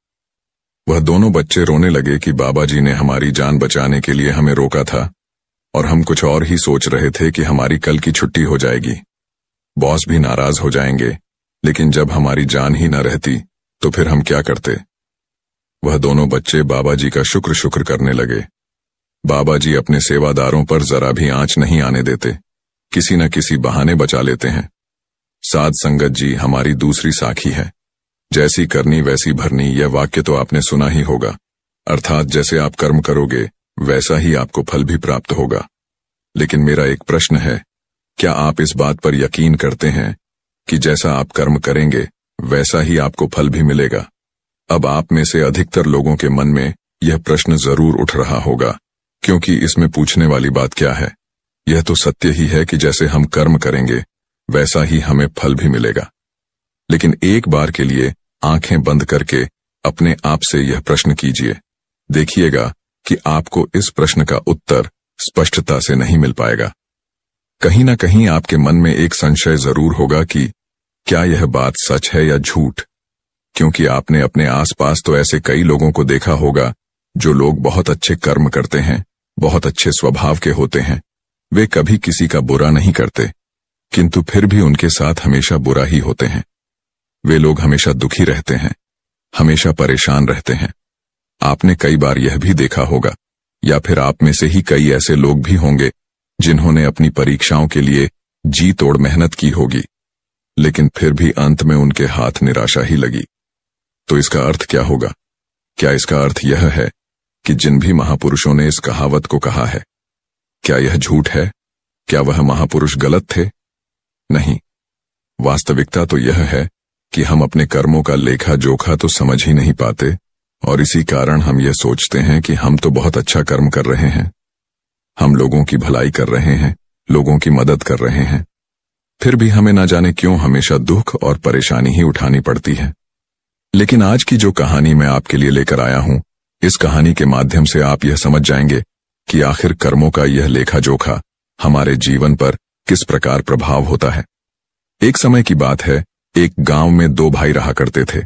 वह दोनों बच्चे रोने लगे कि बाबा जी ने हमारी जान बचाने के लिए हमें रोका था और हम कुछ और ही सोच रहे थे कि हमारी कल की छुट्टी हो जाएगी, बॉस भी नाराज हो जाएंगे, लेकिन जब हमारी जान ही न रहती तो फिर हम क्या करते। वह दोनों बच्चे बाबा जी का शुक्र करने लगे। बाबा जी अपने सेवादारों पर जरा भी आंच नहीं आने देते, किसी न किसी बहाने बचा लेते हैं। साध संगत जी हमारी दूसरी साखी है, जैसी करनी वैसी भरनी, यह वाक्य तो आपने सुना ही होगा। अर्थात जैसे आप कर्म करोगे वैसा ही आपको फल भी प्राप्त होगा। लेकिन मेरा एक प्रश्न है, क्या आप इस बात पर यकीन करते हैं कि जैसा आप कर्म करेंगे वैसा ही आपको फल भी मिलेगा? अब आप में से अधिकतर लोगों के मन में यह प्रश्न जरूर उठ रहा होगा, क्योंकि इसमें पूछने वाली बात क्या है, यह तो सत्य ही है कि जैसे हम कर्म करेंगे वैसा ही हमें फल भी मिलेगा। लेकिन एक बार के लिए आंखें बंद करके अपने आप से यह प्रश्न कीजिए, देखिएगा कि आपको इस प्रश्न का उत्तर स्पष्टता से नहीं मिल पाएगा। कहीं ना कहीं आपके मन में एक संशय जरूर होगा कि क्या यह बात सच है या झूठ, क्योंकि आपने अपने आसपास तो ऐसे कई लोगों को देखा होगा जो लोग बहुत अच्छे कर्म करते हैं, बहुत अच्छे स्वभाव के होते हैं, वे कभी किसी का बुरा नहीं करते, किंतु फिर भी उनके साथ हमेशा बुरा ही होते हैं। वे लोग हमेशा दुखी रहते हैं, हमेशा परेशान रहते हैं। आपने कई बार यह भी देखा होगा, या फिर आप में से ही कई ऐसे लोग भी होंगे जिन्होंने अपनी परीक्षाओं के लिए जी तोड़ मेहनत की होगी, लेकिन फिर भी अंत में उनके हाथ निराशा ही लगी। तो इसका अर्थ क्या होगा? क्या इसका अर्थ यह है कि जिन भी महापुरुषों ने इस कहावत को कहा है, क्या यह झूठ है? क्या वह महापुरुष गलत थे? नहीं, वास्तविकता तो यह है कि हम अपने कर्मों का लेखा जोखा तो समझ ही नहीं पाते, और इसी कारण हम यह सोचते हैं कि हम तो बहुत अच्छा कर्म कर रहे हैं, हम लोगों की भलाई कर रहे हैं, लोगों की मदद कर रहे हैं, फिर भी हमें ना जाने क्यों हमेशा दुख और परेशानी ही उठानी पड़ती है। लेकिन आज की जो कहानी मैं आपके लिए लेकर आया हूं, इस कहानी के माध्यम से आप यह समझ जाएंगे कि आखिर कर्मों का यह लेखा जोखा हमारे जीवन पर किस प्रकार प्रभाव होता है। एक समय की बात है, एक गांव में दो भाई रहा करते थे।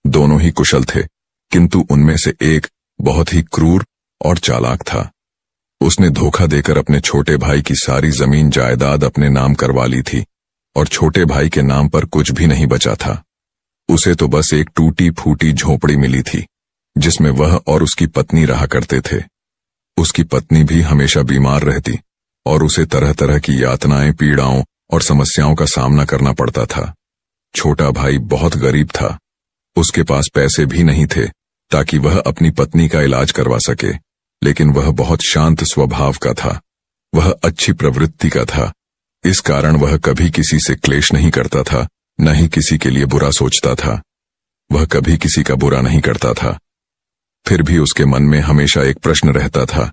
दोनों ही कुशल थे, किंतु उनमें से एक बहुत ही क्रूर और चालाक था। उसने धोखा देकर अपने छोटे भाई की सारी जमीन जायदाद अपने नाम करवा ली थी, और छोटे भाई के नाम पर कुछ भी नहीं बचा था। उसे तो बस एक टूटी फूटी झोपड़ी मिली थी, जिसमें वह और उसकी पत्नी रहा करते थे। उसकी पत्नी भी हमेशा बीमार रहती, और उसे तरह तरह की यातनाएं, पीड़ाओं और समस्याओं का सामना करना पड़ता था। छोटा भाई बहुत गरीब था, उसके पास पैसे भी नहीं थे ताकि वह अपनी पत्नी का इलाज करवा सके, लेकिन वह बहुत शांत स्वभाव का था, वह अच्छी प्रवृत्ति का था। इस कारण वह कभी किसी से क्लेश नहीं करता था, न ही किसी के लिए बुरा सोचता था। वह कभी किसी का बुरा नहीं करता था। फिर भी उसके मन में हमेशा एक प्रश्न रहता था।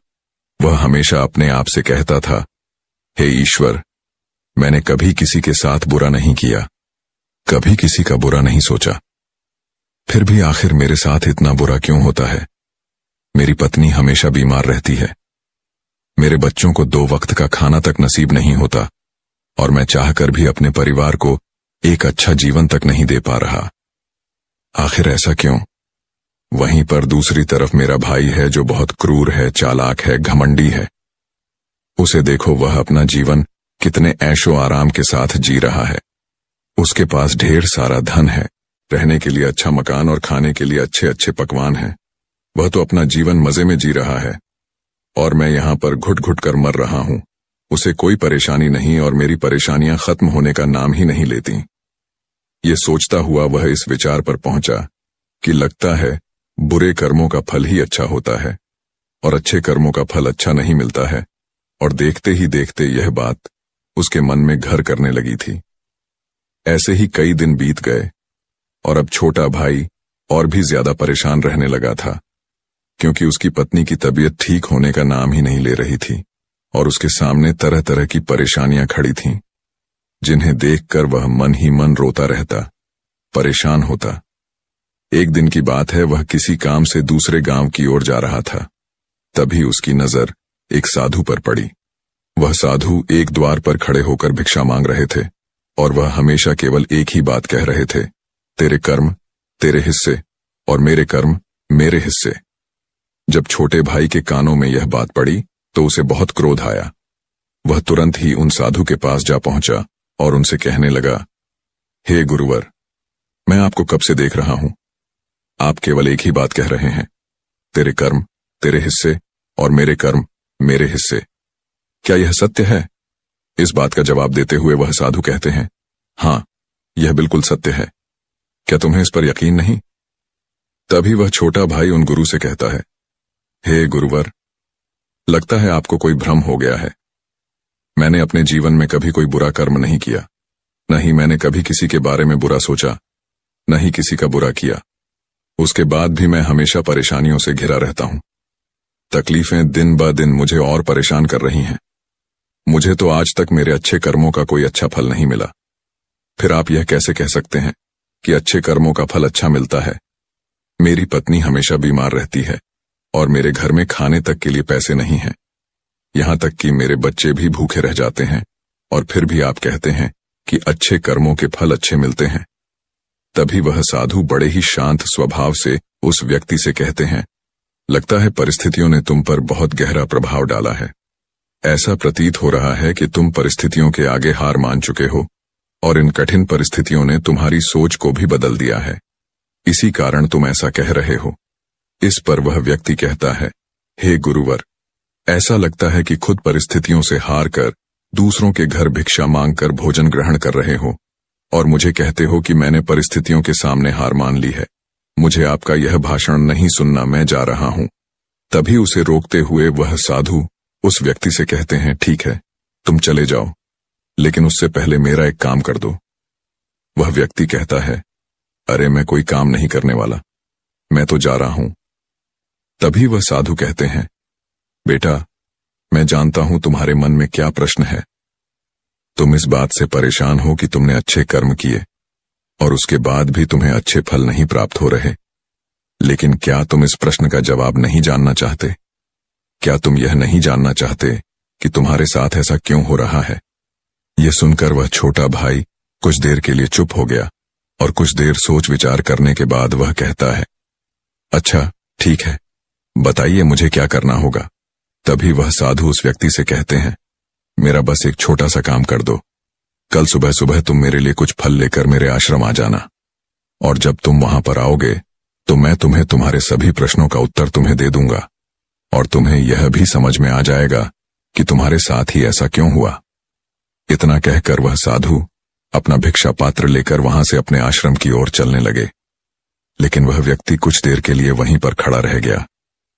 वह हमेशा अपने आप से कहता था, हे ईश्वर, मैंने कभी किसी के साथ बुरा नहीं किया, कभी किसी का बुरा नहीं सोचा, फिर भी आखिर मेरे साथ इतना बुरा क्यों होता है? मेरी पत्नी हमेशा बीमार रहती है, मेरे बच्चों को 2 वक्त का खाना तक नसीब नहीं होता, और मैं चाहकर भी अपने परिवार को एक अच्छा जीवन तक नहीं दे पा रहा। आखिर ऐसा क्यों? वहीं पर दूसरी तरफ मेरा भाई है जो बहुत क्रूर है, चालाक है, घमंडी है। उसे देखो, वह अपना जीवन कितने ऐशो आराम के साथ जी रहा है। उसके पास ढेर सारा धन है, रहने के लिए अच्छा मकान और खाने के लिए अच्छे अच्छे पकवान हैं। वह तो अपना जीवन मजे में जी रहा है, और मैं यहां पर घुट घुट कर मर रहा हूं। उसे कोई परेशानी नहीं, और मेरी परेशानियां खत्म होने का नाम ही नहीं लेती। ये सोचता हुआ वह इस विचार पर पहुंचा कि लगता है बुरे कर्मों का फल ही अच्छा होता है, और अच्छे कर्मों का फल अच्छा नहीं मिलता है। और देखते ही देखते यह बात उसके मन में घर करने लगी थी। ऐसे ही कई दिन बीत गए, और अब छोटा भाई और भी ज्यादा परेशान रहने लगा था, क्योंकि उसकी पत्नी की तबीयत ठीक होने का नाम ही नहीं ले रही थी, और उसके सामने तरह तरह की परेशानियां खड़ी थीं, जिन्हें देखकर वह मन ही मन रोता रहता, परेशान होता। एक दिन की बात है, वह किसी काम से दूसरे गांव की ओर जा रहा था। तभी उसकी नजर एक साधु पर पड़ी। वह साधु एक द्वार पर खड़े होकर भिक्षा मांग रहे थे, और वह हमेशा केवल एक ही बात कह रहे थे, तेरे कर्म तेरे हिस्से, और मेरे कर्म मेरे हिस्से। जब छोटे भाई के कानों में यह बात पड़ी तो उसे बहुत क्रोध आया। वह तुरंत ही उन साधु के पास जा पहुंचा और उनसे कहने लगा, हे गुरुवर, मैं आपको कब से देख रहा हूं, आप केवल एक ही बात कह रहे हैं, तेरे कर्म तेरे हिस्से और मेरे कर्म मेरे हिस्से। क्या यह सत्य है? इस बात का जवाब देते हुए वह साधु कहते हैं, हाँ, यह बिल्कुल सत्य है। क्या तुम्हें इस पर यकीन नहीं? तभी वह छोटा भाई उन गुरु से कहता है, हे गुरुवर, लगता है आपको कोई भ्रम हो गया है। मैंने अपने जीवन में कभी कोई बुरा कर्म नहीं किया, न ही मैंने कभी किसी के बारे में बुरा सोचा, न ही किसी का बुरा किया। उसके बाद भी मैं हमेशा परेशानियों से घिरा रहता हूं। तकलीफें दिन ब दिन मुझे और परेशान कर रही हैं। मुझे तो आज तक मेरे अच्छे कर्मों का कोई अच्छा फल नहीं मिला। फिर आप यह कैसे कह सकते हैं कि अच्छे कर्मों का फल अच्छा मिलता है? मेरी पत्नी हमेशा बीमार रहती है, और मेरे घर में खाने तक के लिए पैसे नहीं हैं। यहां तक कि मेरे बच्चे भी भूखे रह जाते हैं, और फिर भी आप कहते हैं कि अच्छे कर्मों के फल अच्छे मिलते हैं। तभी वह साधु बड़े ही शांत स्वभाव से उस व्यक्ति से कहते हैं, लगता है परिस्थितियों ने तुम पर बहुत गहरा प्रभाव डाला है। ऐसा प्रतीत हो रहा है कि तुम परिस्थितियों के आगे हार मान चुके हो और इन कठिन परिस्थितियों ने तुम्हारी सोच को भी बदल दिया है। इसी कारण तुम ऐसा कह रहे हो। इस पर वह व्यक्ति कहता है, हे गुरुवर, ऐसा लगता है कि खुद परिस्थितियों से हार कर दूसरों के घर भिक्षा मांगकर भोजन ग्रहण कर रहे हो और मुझे कहते हो कि मैंने परिस्थितियों के सामने हार मान ली है। मुझे आपका यह भाषण नहीं सुनना, मैं जा रहा हूं। तभी उसे रोकते हुए वह साधु उस व्यक्ति से कहते हैं, ठीक है, तुम चले जाओ, लेकिन उससे पहले मेरा एक काम कर दो। वह व्यक्ति कहता है, अरे मैं कोई काम नहीं करने वाला, मैं तो जा रहा हूं। तभी वह साधु कहते हैं, बेटा, मैं जानता हूं तुम्हारे मन में क्या प्रश्न है। तुम इस बात से परेशान हो कि तुमने अच्छे कर्म किए और उसके बाद भी तुम्हें अच्छे फल नहीं प्राप्त हो रहे। लेकिन क्या तुम इस प्रश्न का जवाब नहीं जानना चाहते? क्या तुम यह नहीं जानना चाहते कि तुम्हारे साथ ऐसा क्यों हो रहा है? यह सुनकर वह छोटा भाई कुछ देर के लिए चुप हो गया और कुछ देर सोच विचार करने के बाद वह कहता है, अच्छा ठीक है, बताइए मुझे क्या करना होगा। तभी वह साधु उस व्यक्ति से कहते हैं, मेरा बस एक छोटा सा काम कर दो। कल सुबह सुबह तुम मेरे लिए कुछ फल लेकर मेरे आश्रम आ जाना और जब तुम वहां पर आओगे तो मैं तुम्हें तुम्हारे सभी प्रश्नों का उत्तर तुम्हें दे दूंगा और तुम्हें यह भी समझ में आ जाएगा कि तुम्हारे साथ ही ऐसा क्यों हुआ। इतना कहकर वह साधु अपना भिक्षा पात्र लेकर वहां से अपने आश्रम की ओर चलने लगे। लेकिन वह व्यक्ति कुछ देर के लिए वहीं पर खड़ा रह गया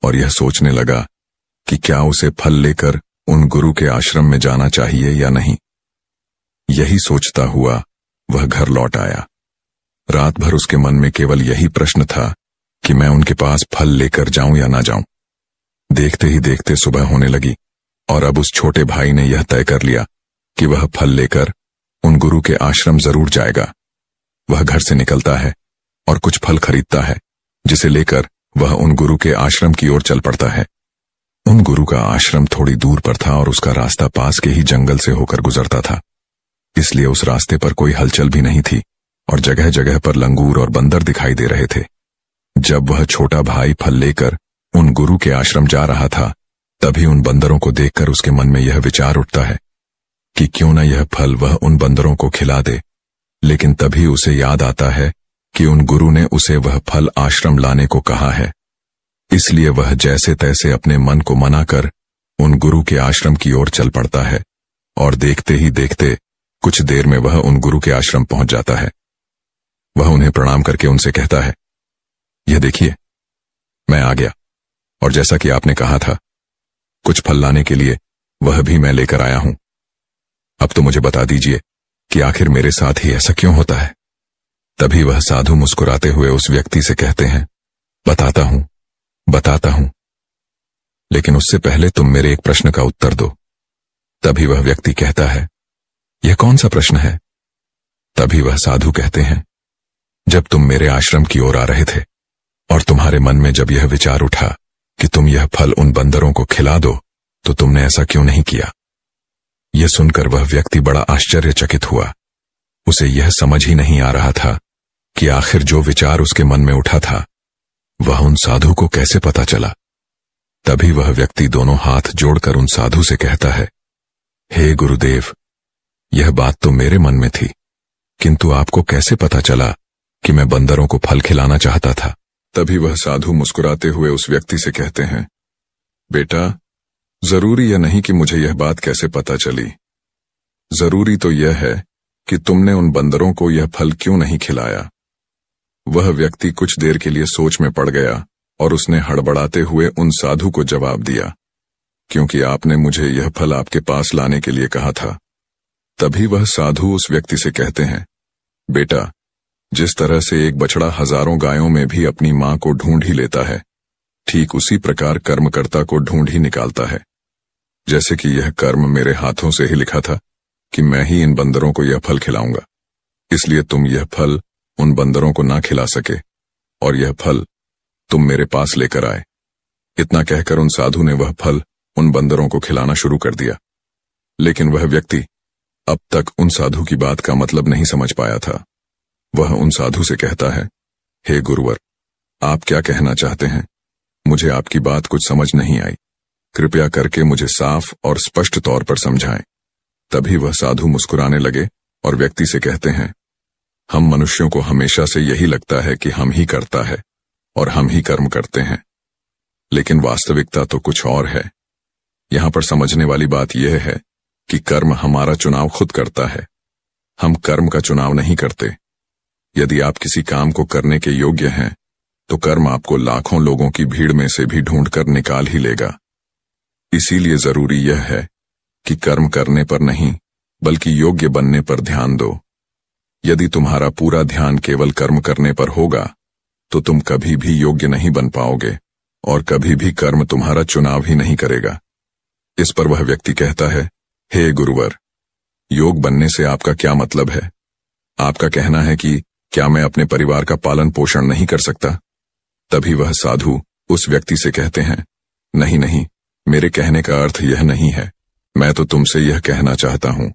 और यह सोचने लगा कि क्या उसे फल लेकर उन गुरु के आश्रम में जाना चाहिए या नहीं। यही सोचता हुआ वह घर लौट आया। रात भर उसके मन में केवल यही प्रश्न था कि मैं उनके पास फल लेकर जाऊं या ना जाऊं। देखते ही देखते सुबह होने लगी और अब उस छोटे भाई ने यह तय कर लिया कि वह फल लेकर उन गुरु के आश्रम जरूर जाएगा। वह घर से निकलता है और कुछ फल खरीदता है, जिसे लेकर वह उन गुरु के आश्रम की ओर चल पड़ता है। उन गुरु का आश्रम थोड़ी दूर पर था और उसका रास्ता पास के ही जंगल से होकर गुजरता था, इसलिए उस रास्ते पर कोई हलचल भी नहीं थी और जगह जगह पर लंगूर और बंदर दिखाई दे रहे थे। जब वह छोटा भाई फल लेकर उन गुरु के आश्रम जा रहा था, तभी उन बंदरों को देखकर उसके मन में यह विचार उठता है कि क्यों न यह फल वह उन बंदरों को खिला दे। लेकिन तभी उसे याद आता है कि उन गुरु ने उसे वह फल आश्रम लाने को कहा है, इसलिए वह जैसे तैसे अपने मन को मनाकर उन गुरु के आश्रम की ओर चल पड़ता है और देखते ही देखते कुछ देर में वह उन गुरु के आश्रम पहुंच जाता है। वह उन्हें प्रणाम करके उनसे कहता है, यह देखिए, मैं आ गया और जैसा कि आपने कहा था, कुछ फल लाने के लिए वह भी मैं लेकर आया हूं। अब तो मुझे बता दीजिए कि आखिर मेरे साथ ही ऐसा क्यों होता है। तभी वह साधु मुस्कुराते हुए उस व्यक्ति से कहते हैं, बताता हूं, लेकिन उससे पहले तुम मेरे एक प्रश्न का उत्तर दो। तभी वह व्यक्ति कहता है, यह कौन सा प्रश्न है? तभी वह साधु कहते हैं, जब तुम मेरे आश्रम की ओर आ रहे थे और तुम्हारे मन में जब यह विचार उठा कि तुम यह फल उन बंदरों को खिला दो, तो तुमने ऐसा क्यों नहीं किया? यह सुनकर वह व्यक्ति बड़ा आश्चर्यचकित हुआ। उसे यह समझ ही नहीं आ रहा था कि आखिर जो विचार उसके मन में उठा था वह उन साधु को कैसे पता चला। तभी वह व्यक्ति दोनों हाथ जोड़कर उन साधु से कहता है, हे गुरुदेव, यह बात तो मेरे मन में थी, किंतु आपको कैसे पता चला कि मैं बंदरों को फल खिलाना चाहता था? तभी वह साधु मुस्कुराते हुए उस व्यक्ति से कहते हैं, बेटा, जरूरी यह नहीं कि मुझे यह बात कैसे पता चली। जरूरी तो यह है कि तुमने उन बंदरों को यह फल क्यों नहीं खिलाया। वह व्यक्ति कुछ देर के लिए सोच में पड़ गया और उसने हड़बड़ाते हुए उन साधु को जवाब दिया, क्योंकि आपने मुझे यह फल आपके पास लाने के लिए कहा था। तभी वह साधु उस व्यक्ति से कहते हैं, बेटा, जिस तरह से एक बछड़ा हजारों गायों में भी अपनी मां को ढूंढ ही लेता है, ठीक उसी प्रकार कर्मकर्ता को ढूंढ ही निकालता है। जैसे कि यह कर्म मेरे हाथों से ही लिखा था कि मैं ही इन बंदरों को यह फल खिलाऊंगा, इसलिए तुम यह फल उन बंदरों को ना खिला सके और यह फल तुम मेरे पास लेकर आए। इतना कहकर उन साधु ने वह फल उन बंदरों को खिलाना शुरू कर दिया। लेकिन वह व्यक्ति अब तक उन साधु की बात का मतलब नहीं समझ पाया था। वह उन साधु से कहता है, हे गुरुवर, आप क्या कहना चाहते हैं? मुझे आपकी बात कुछ समझ नहीं आई, कृपया करके मुझे साफ और स्पष्ट तौर पर समझाएं। तभी वह साधु मुस्कुराने लगे और व्यक्ति से कहते हैं, हम मनुष्यों को हमेशा से यही लगता है कि हम ही करता है और हम ही कर्म करते हैं, लेकिन वास्तविकता तो कुछ और है। यहां पर समझने वाली बात यह है कि कर्म हमारा चुनाव खुद करता है, हम कर्म का चुनाव नहीं करते। यदि आप किसी काम को करने के योग्य हैं तो कर्म आपको लाखों लोगों की भीड़ में से भी ढूंढकर निकाल ही लेगा। इसीलिए जरूरी यह है कि कर्म करने पर नहीं बल्कि योग्य बनने पर ध्यान दो। यदि तुम्हारा पूरा ध्यान केवल कर्म करने पर होगा तो तुम कभी भी योग्य नहीं बन पाओगे और कभी भी कर्म तुम्हारा चुनाव ही नहीं करेगा। इस पर वह व्यक्ति कहता है, हे गुरुवर, योग बनने से आपका क्या मतलब है? आपका कहना है कि क्या मैं अपने परिवार का पालन पोषण नहीं कर सकता? तभी वह साधु उस व्यक्ति से कहते हैं, नहीं नहीं, मेरे कहने का अर्थ यह नहीं है। मैं तो तुमसे यह कहना चाहता हूं,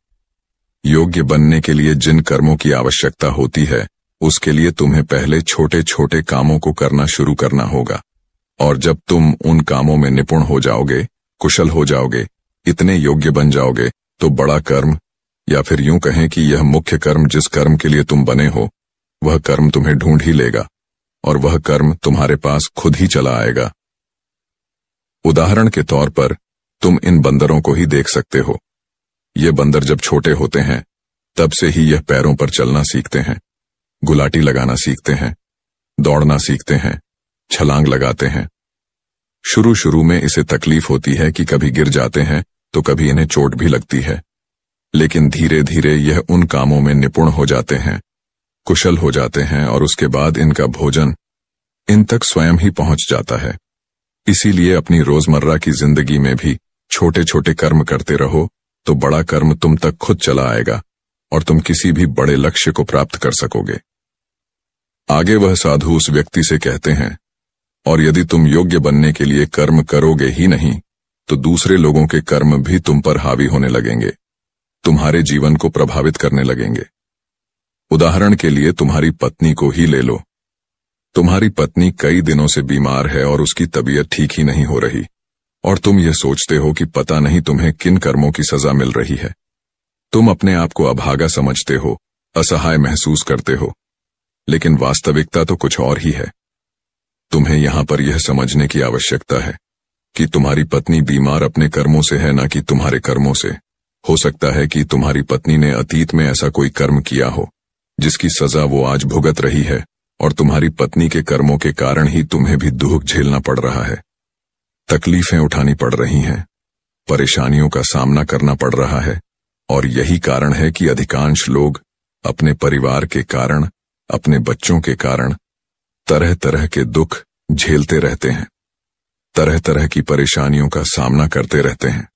योग्य बनने के लिए जिन कर्मों की आवश्यकता होती है उसके लिए तुम्हें पहले छोटे छोटे कामों को करना शुरू करना होगा, और जब तुम उन कामों में निपुण हो जाओगे, कुशल हो जाओगे, इतने योग्य बन जाओगे, तो बड़ा कर्म, या फिर यूं कहें कि यह मुख्य कर्म जिस कर्म के लिए तुम बने हो, वह कर्म तुम्हें ढूंढ ही लेगा और वह कर्म तुम्हारे पास खुद ही चला आएगा। उदाहरण के तौर पर तुम इन बंदरों को ही देख सकते हो। ये बंदर जब छोटे होते हैं तब से ही यह पैरों पर चलना सीखते हैं, गुलाटी लगाना सीखते हैं, दौड़ना सीखते हैं, छलांग लगाते हैं। शुरू शुरू में इसे तकलीफ होती है कि कभी गिर जाते हैं तो कभी इन्हें चोट भी लगती है, लेकिन धीरे धीरे यह उन कामों में निपुण हो जाते हैं, कुशल हो जाते हैं और उसके बाद इनका भोजन इन तक स्वयं ही पहुंच जाता है। इसीलिए अपनी रोजमर्रा की जिंदगी में भी छोटे छोटे कर्म करते रहो तो बड़ा कर्म तुम तक खुद चला आएगा और तुम किसी भी बड़े लक्ष्य को प्राप्त कर सकोगे। आगे वह साधु उस व्यक्ति से कहते हैं, और यदि तुम योग्य बनने के लिए कर्म करोगे ही नहीं तो दूसरे लोगों के कर्म भी तुम पर हावी होने लगेंगे, तुम्हारे जीवन को प्रभावित करने लगेंगे। उदाहरण के लिए तुम्हारी पत्नी को ही ले लो। तुम्हारी पत्नी कई दिनों से बीमार है और उसकी तबीयत ठीक ही नहीं हो रही, और तुम ये सोचते हो कि पता नहीं तुम्हें किन कर्मों की सजा मिल रही है। तुम अपने आप को अभागा समझते हो, असहाय महसूस करते हो, लेकिन वास्तविकता तो कुछ और ही है। तुम्हें यहां पर यह समझने की आवश्यकता है कि तुम्हारी पत्नी बीमार अपने कर्मों से है, न कि तुम्हारे कर्मों से। हो सकता है कि तुम्हारी पत्नी ने अतीत में ऐसा कोई कर्म किया हो जिसकी सजा वो आज भुगत रही है, और तुम्हारी पत्नी के कर्मों के कारण ही तुम्हें भी दुख झेलना पड़ रहा है, तकलीफें उठानी पड़ रही हैं, परेशानियों का सामना करना पड़ रहा है। और यही कारण है कि अधिकांश लोग अपने परिवार के कारण, अपने बच्चों के कारण तरह तरह के दुख झेलते रहते हैं, तरह तरह की परेशानियों का सामना करते रहते हैं।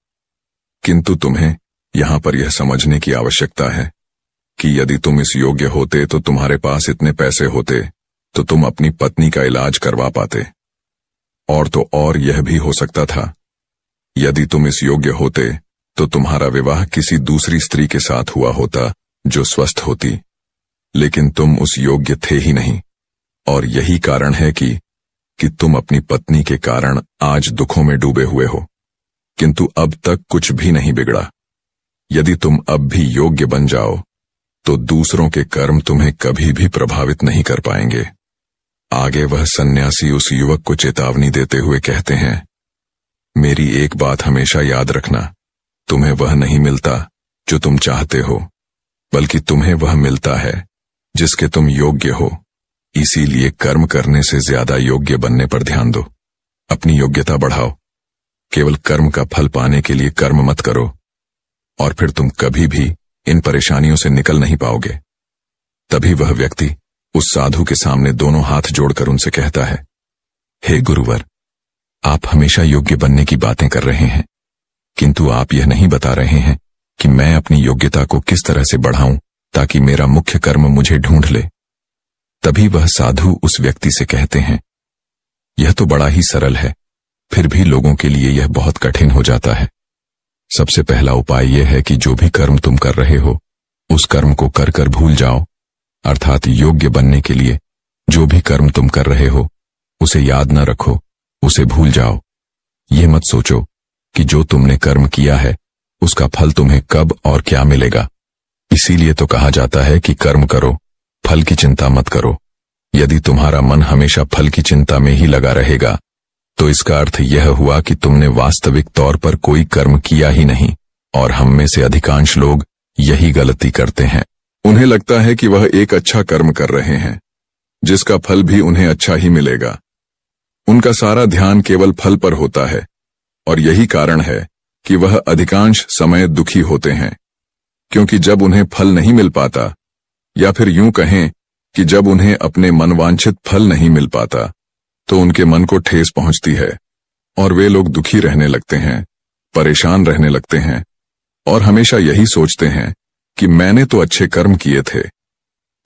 किंतु तुम्हें यहां पर यह समझने की आवश्यकता है कि यदि तुम इस योग्य होते तो तुम्हारे पास इतने पैसे होते तो तुम अपनी पत्नी का इलाज करवा पाते, और तो और यह भी हो सकता था, यदि तुम इस योग्य होते तो तुम्हारा विवाह किसी दूसरी स्त्री के साथ हुआ होता जो स्वस्थ होती, लेकिन तुम उस योग्य थे ही नहीं। और यही कारण है कि तुम अपनी पत्नी के कारण आज दुखों में डूबे हुए हो, किंतु अब तक कुछ भी नहीं बिगड़ा। यदि तुम अब भी योग्य बन जाओ तो दूसरों के कर्म तुम्हें कभी भी प्रभावित नहीं कर पाएंगे। आगे वह सन्यासी उस युवक को चेतावनी देते हुए कहते हैं, मेरी एक बात हमेशा याद रखना, तुम्हें वह नहीं मिलता जो तुम चाहते हो, बल्कि तुम्हें वह मिलता है जिसके तुम योग्य हो। इसीलिए कर्म करने से ज्यादा योग्य बनने पर ध्यान दो, अपनी योग्यता बढ़ाओ। केवल कर्म का फल पाने के लिए कर्म मत करो, और फिर तुम कभी भी इन परेशानियों से निकल नहीं पाओगे। तभी वह व्यक्ति उस साधु के सामने दोनों हाथ जोड़कर उनसे कहता है, हे गुरुवर, आप हमेशा योग्य बनने की बातें कर रहे हैं, किंतु आप यह नहीं बता रहे हैं कि मैं अपनी योग्यता को किस तरह से बढ़ाऊं ताकि मेरा मुख्य कर्म मुझे ढूंढ ले। तभी वह साधु उस व्यक्ति से कहते हैं, यह तो बड़ा ही सरल है, फिर भी लोगों के लिए यह बहुत कठिन हो जाता है। सबसे पहला उपाय यह है कि जो भी कर्म तुम कर रहे हो उस कर्म को कर कर भूल जाओ, अर्थात योग्य बनने के लिए जो भी कर्म तुम कर रहे हो उसे याद न रखो उसे भूल जाओ। ये मत सोचो कि जो तुमने कर्म किया है उसका फल तुम्हें कब और क्या मिलेगा। इसीलिए तो कहा जाता है कि कर्म करो, फल की चिंता मत करो। यदि तुम्हारा मन हमेशा फल की चिंता में ही लगा रहेगा तो इसका अर्थ यह हुआ कि तुमने वास्तविक तौर पर कोई कर्म किया ही नहीं। और हम में से अधिकांश लोग यही गलती करते हैं। उन्हें लगता है कि वह एक अच्छा कर्म कर रहे हैं जिसका फल भी उन्हें अच्छा ही मिलेगा। उनका सारा ध्यान केवल फल पर होता है और यही कारण है कि वह अधिकांश समय दुखी होते हैं, क्योंकि जब उन्हें फल नहीं मिल पाता, या फिर यूं कहें कि जब उन्हें अपने मनवांछित फल नहीं मिल पाता, तो उनके मन को ठेस पहुंचती है और वे लोग दुखी रहने लगते हैं, परेशान रहने लगते हैं और हमेशा यही सोचते हैं कि मैंने तो अच्छे कर्म किए थे,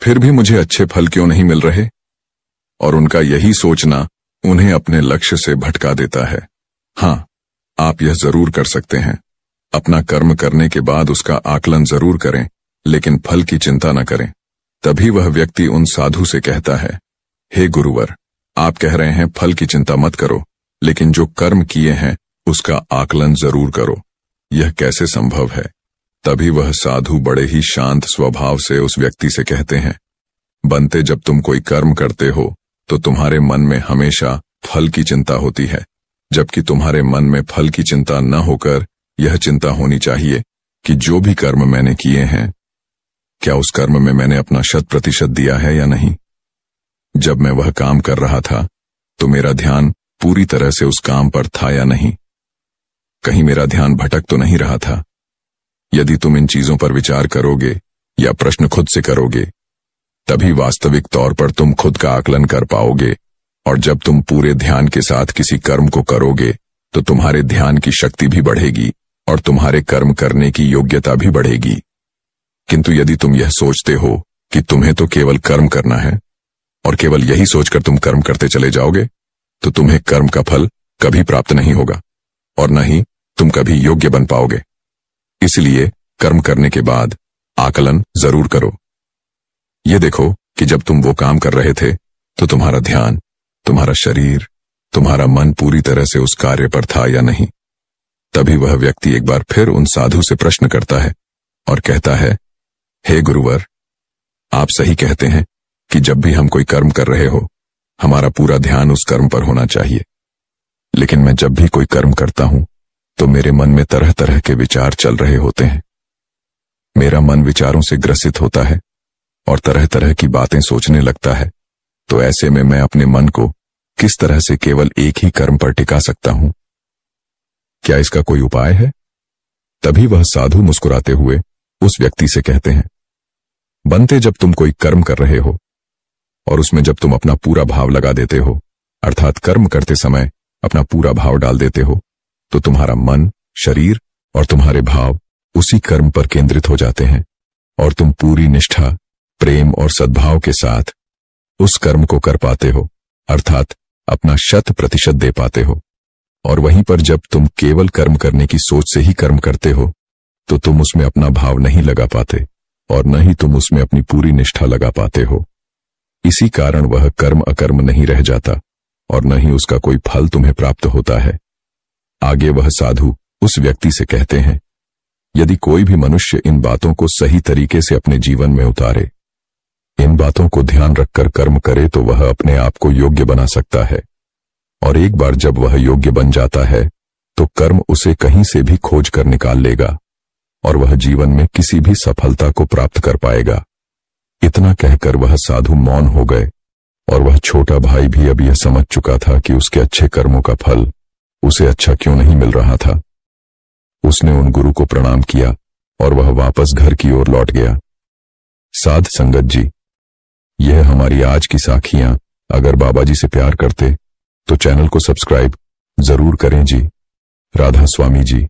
फिर भी मुझे अच्छे फल क्यों नहीं मिल रहे। और उनका यही सोचना उन्हें अपने लक्ष्य से भटका देता है। हाँ, आप यह जरूर कर सकते हैं। अपना कर्म करने के बाद उसका आकलन जरूर करें, लेकिन फल की चिंता न करें। तभी वह व्यक्ति उन साधु से कहता है, हे गुरुवर, आप कह रहे हैं फल की चिंता मत करो, लेकिन जो कर्म किए हैं उसका आकलन जरूर करो। यह कैसे संभव है? तभी वह साधु बड़े ही शांत स्वभाव से उस व्यक्ति से कहते हैं, बनते, जब तुम कोई कर्म करते हो तो तुम्हारे मन में हमेशा फल की चिंता होती है, जबकि तुम्हारे मन में फल की चिंता न होकर यह चिंता होनी चाहिए कि जो भी कर्म मैंने किए हैं, क्या उस कर्म में मैंने अपना 100% दिया है या नहीं। जब मैं वह काम कर रहा था तो मेरा ध्यान पूरी तरह से उस काम पर था या नहीं, कहीं मेरा ध्यान भटक तो नहीं रहा था। यदि तुम इन चीजों पर विचार करोगे या प्रश्न खुद से करोगे, तभी वास्तविक तौर पर तुम खुद का आकलन कर पाओगे। और जब तुम पूरे ध्यान के साथ किसी कर्म को करोगे तो तुम्हारे ध्यान की शक्ति भी बढ़ेगी और तुम्हारे कर्म करने की योग्यता भी बढ़ेगी। किंतु यदि तुम यह सोचते हो कि तुम्हें तो केवल कर्म करना है और केवल यही सोचकर तुम कर्म करते चले जाओगे, तो तुम्हें कर्म का फल कभी प्राप्त नहीं होगा और न ही तुम कभी योग्य बन पाओगे। इसलिए कर्म करने के बाद आकलन जरूर करो। ये देखो कि जब तुम वो काम कर रहे थे तो तुम्हारा ध्यान, तुम्हारा शरीर, तुम्हारा मन पूरी तरह से उस कार्य पर था या नहीं। तभी वह व्यक्ति एक बार फिर उन साधु से प्रश्न करता है और कहता है, हे गुरुवर, आप सही कहते हैं कि जब भी हम कोई कर्म कर रहे हो हमारा पूरा ध्यान उस कर्म पर होना चाहिए, लेकिन मैं जब भी कोई कर्म करता हूं तो मेरे मन में तरह तरह के विचार चल रहे होते हैं। मेरा मन विचारों से ग्रसित होता है और तरह तरह की बातें सोचने लगता है। तो ऐसे में मैं अपने मन को किस तरह से केवल एक ही कर्म पर टिका सकता हूं? क्या इसका कोई उपाय है? तभी वह साधु मुस्कुराते हुए उस व्यक्ति से कहते हैं, बनते, जब तुम कोई कर्म कर रहे हो और उसमें जब तुम अपना पूरा भाव लगा देते हो, अर्थात कर्म करते समय अपना पूरा भाव डाल देते हो, तो तुम्हारा मन, शरीर और तुम्हारे भाव उसी कर्म पर केंद्रित हो जाते हैं और तुम पूरी निष्ठा, प्रेम और सद्भाव के साथ उस कर्म को कर पाते हो, अर्थात अपना 100% दे पाते हो। और वहीं पर जब तुम केवल कर्म करने की सोच से ही कर्म करते हो तो तुम उसमें अपना भाव नहीं लगा पाते और न ही तुम उसमें अपनी पूरी निष्ठा लगा पाते हो। इसी कारण वह कर्म अकर्म नहीं रह जाता और न ही उसका कोई फल तुम्हें प्राप्त होता है। आगे वह साधु उस व्यक्ति से कहते हैं, यदि कोई भी मनुष्य इन बातों को सही तरीके से अपने जीवन में उतारे, इन बातों को ध्यान रखकर कर्म करे, तो वह अपने आप को योग्य बना सकता है। और एक बार जब वह योग्य बन जाता है तो कर्म उसे कहीं से भी खोज कर निकाल लेगा और वह जीवन में किसी भी सफलता को प्राप्त कर पाएगा। इतना कहकर वह साधु मौन हो गए और वह छोटा भाई भी अब यह समझ चुका था कि उसके अच्छे कर्मों का फल उसे अच्छा क्यों नहीं मिल रहा था। उसने उन गुरु को प्रणाम किया और वह वापस घर की ओर लौट गया। साध संगत जी, यह हमारी आज की साखियां। अगर बाबा जी से प्यार करते तो चैनल को सब्सक्राइब जरूर करें जी। राधा स्वामी जी।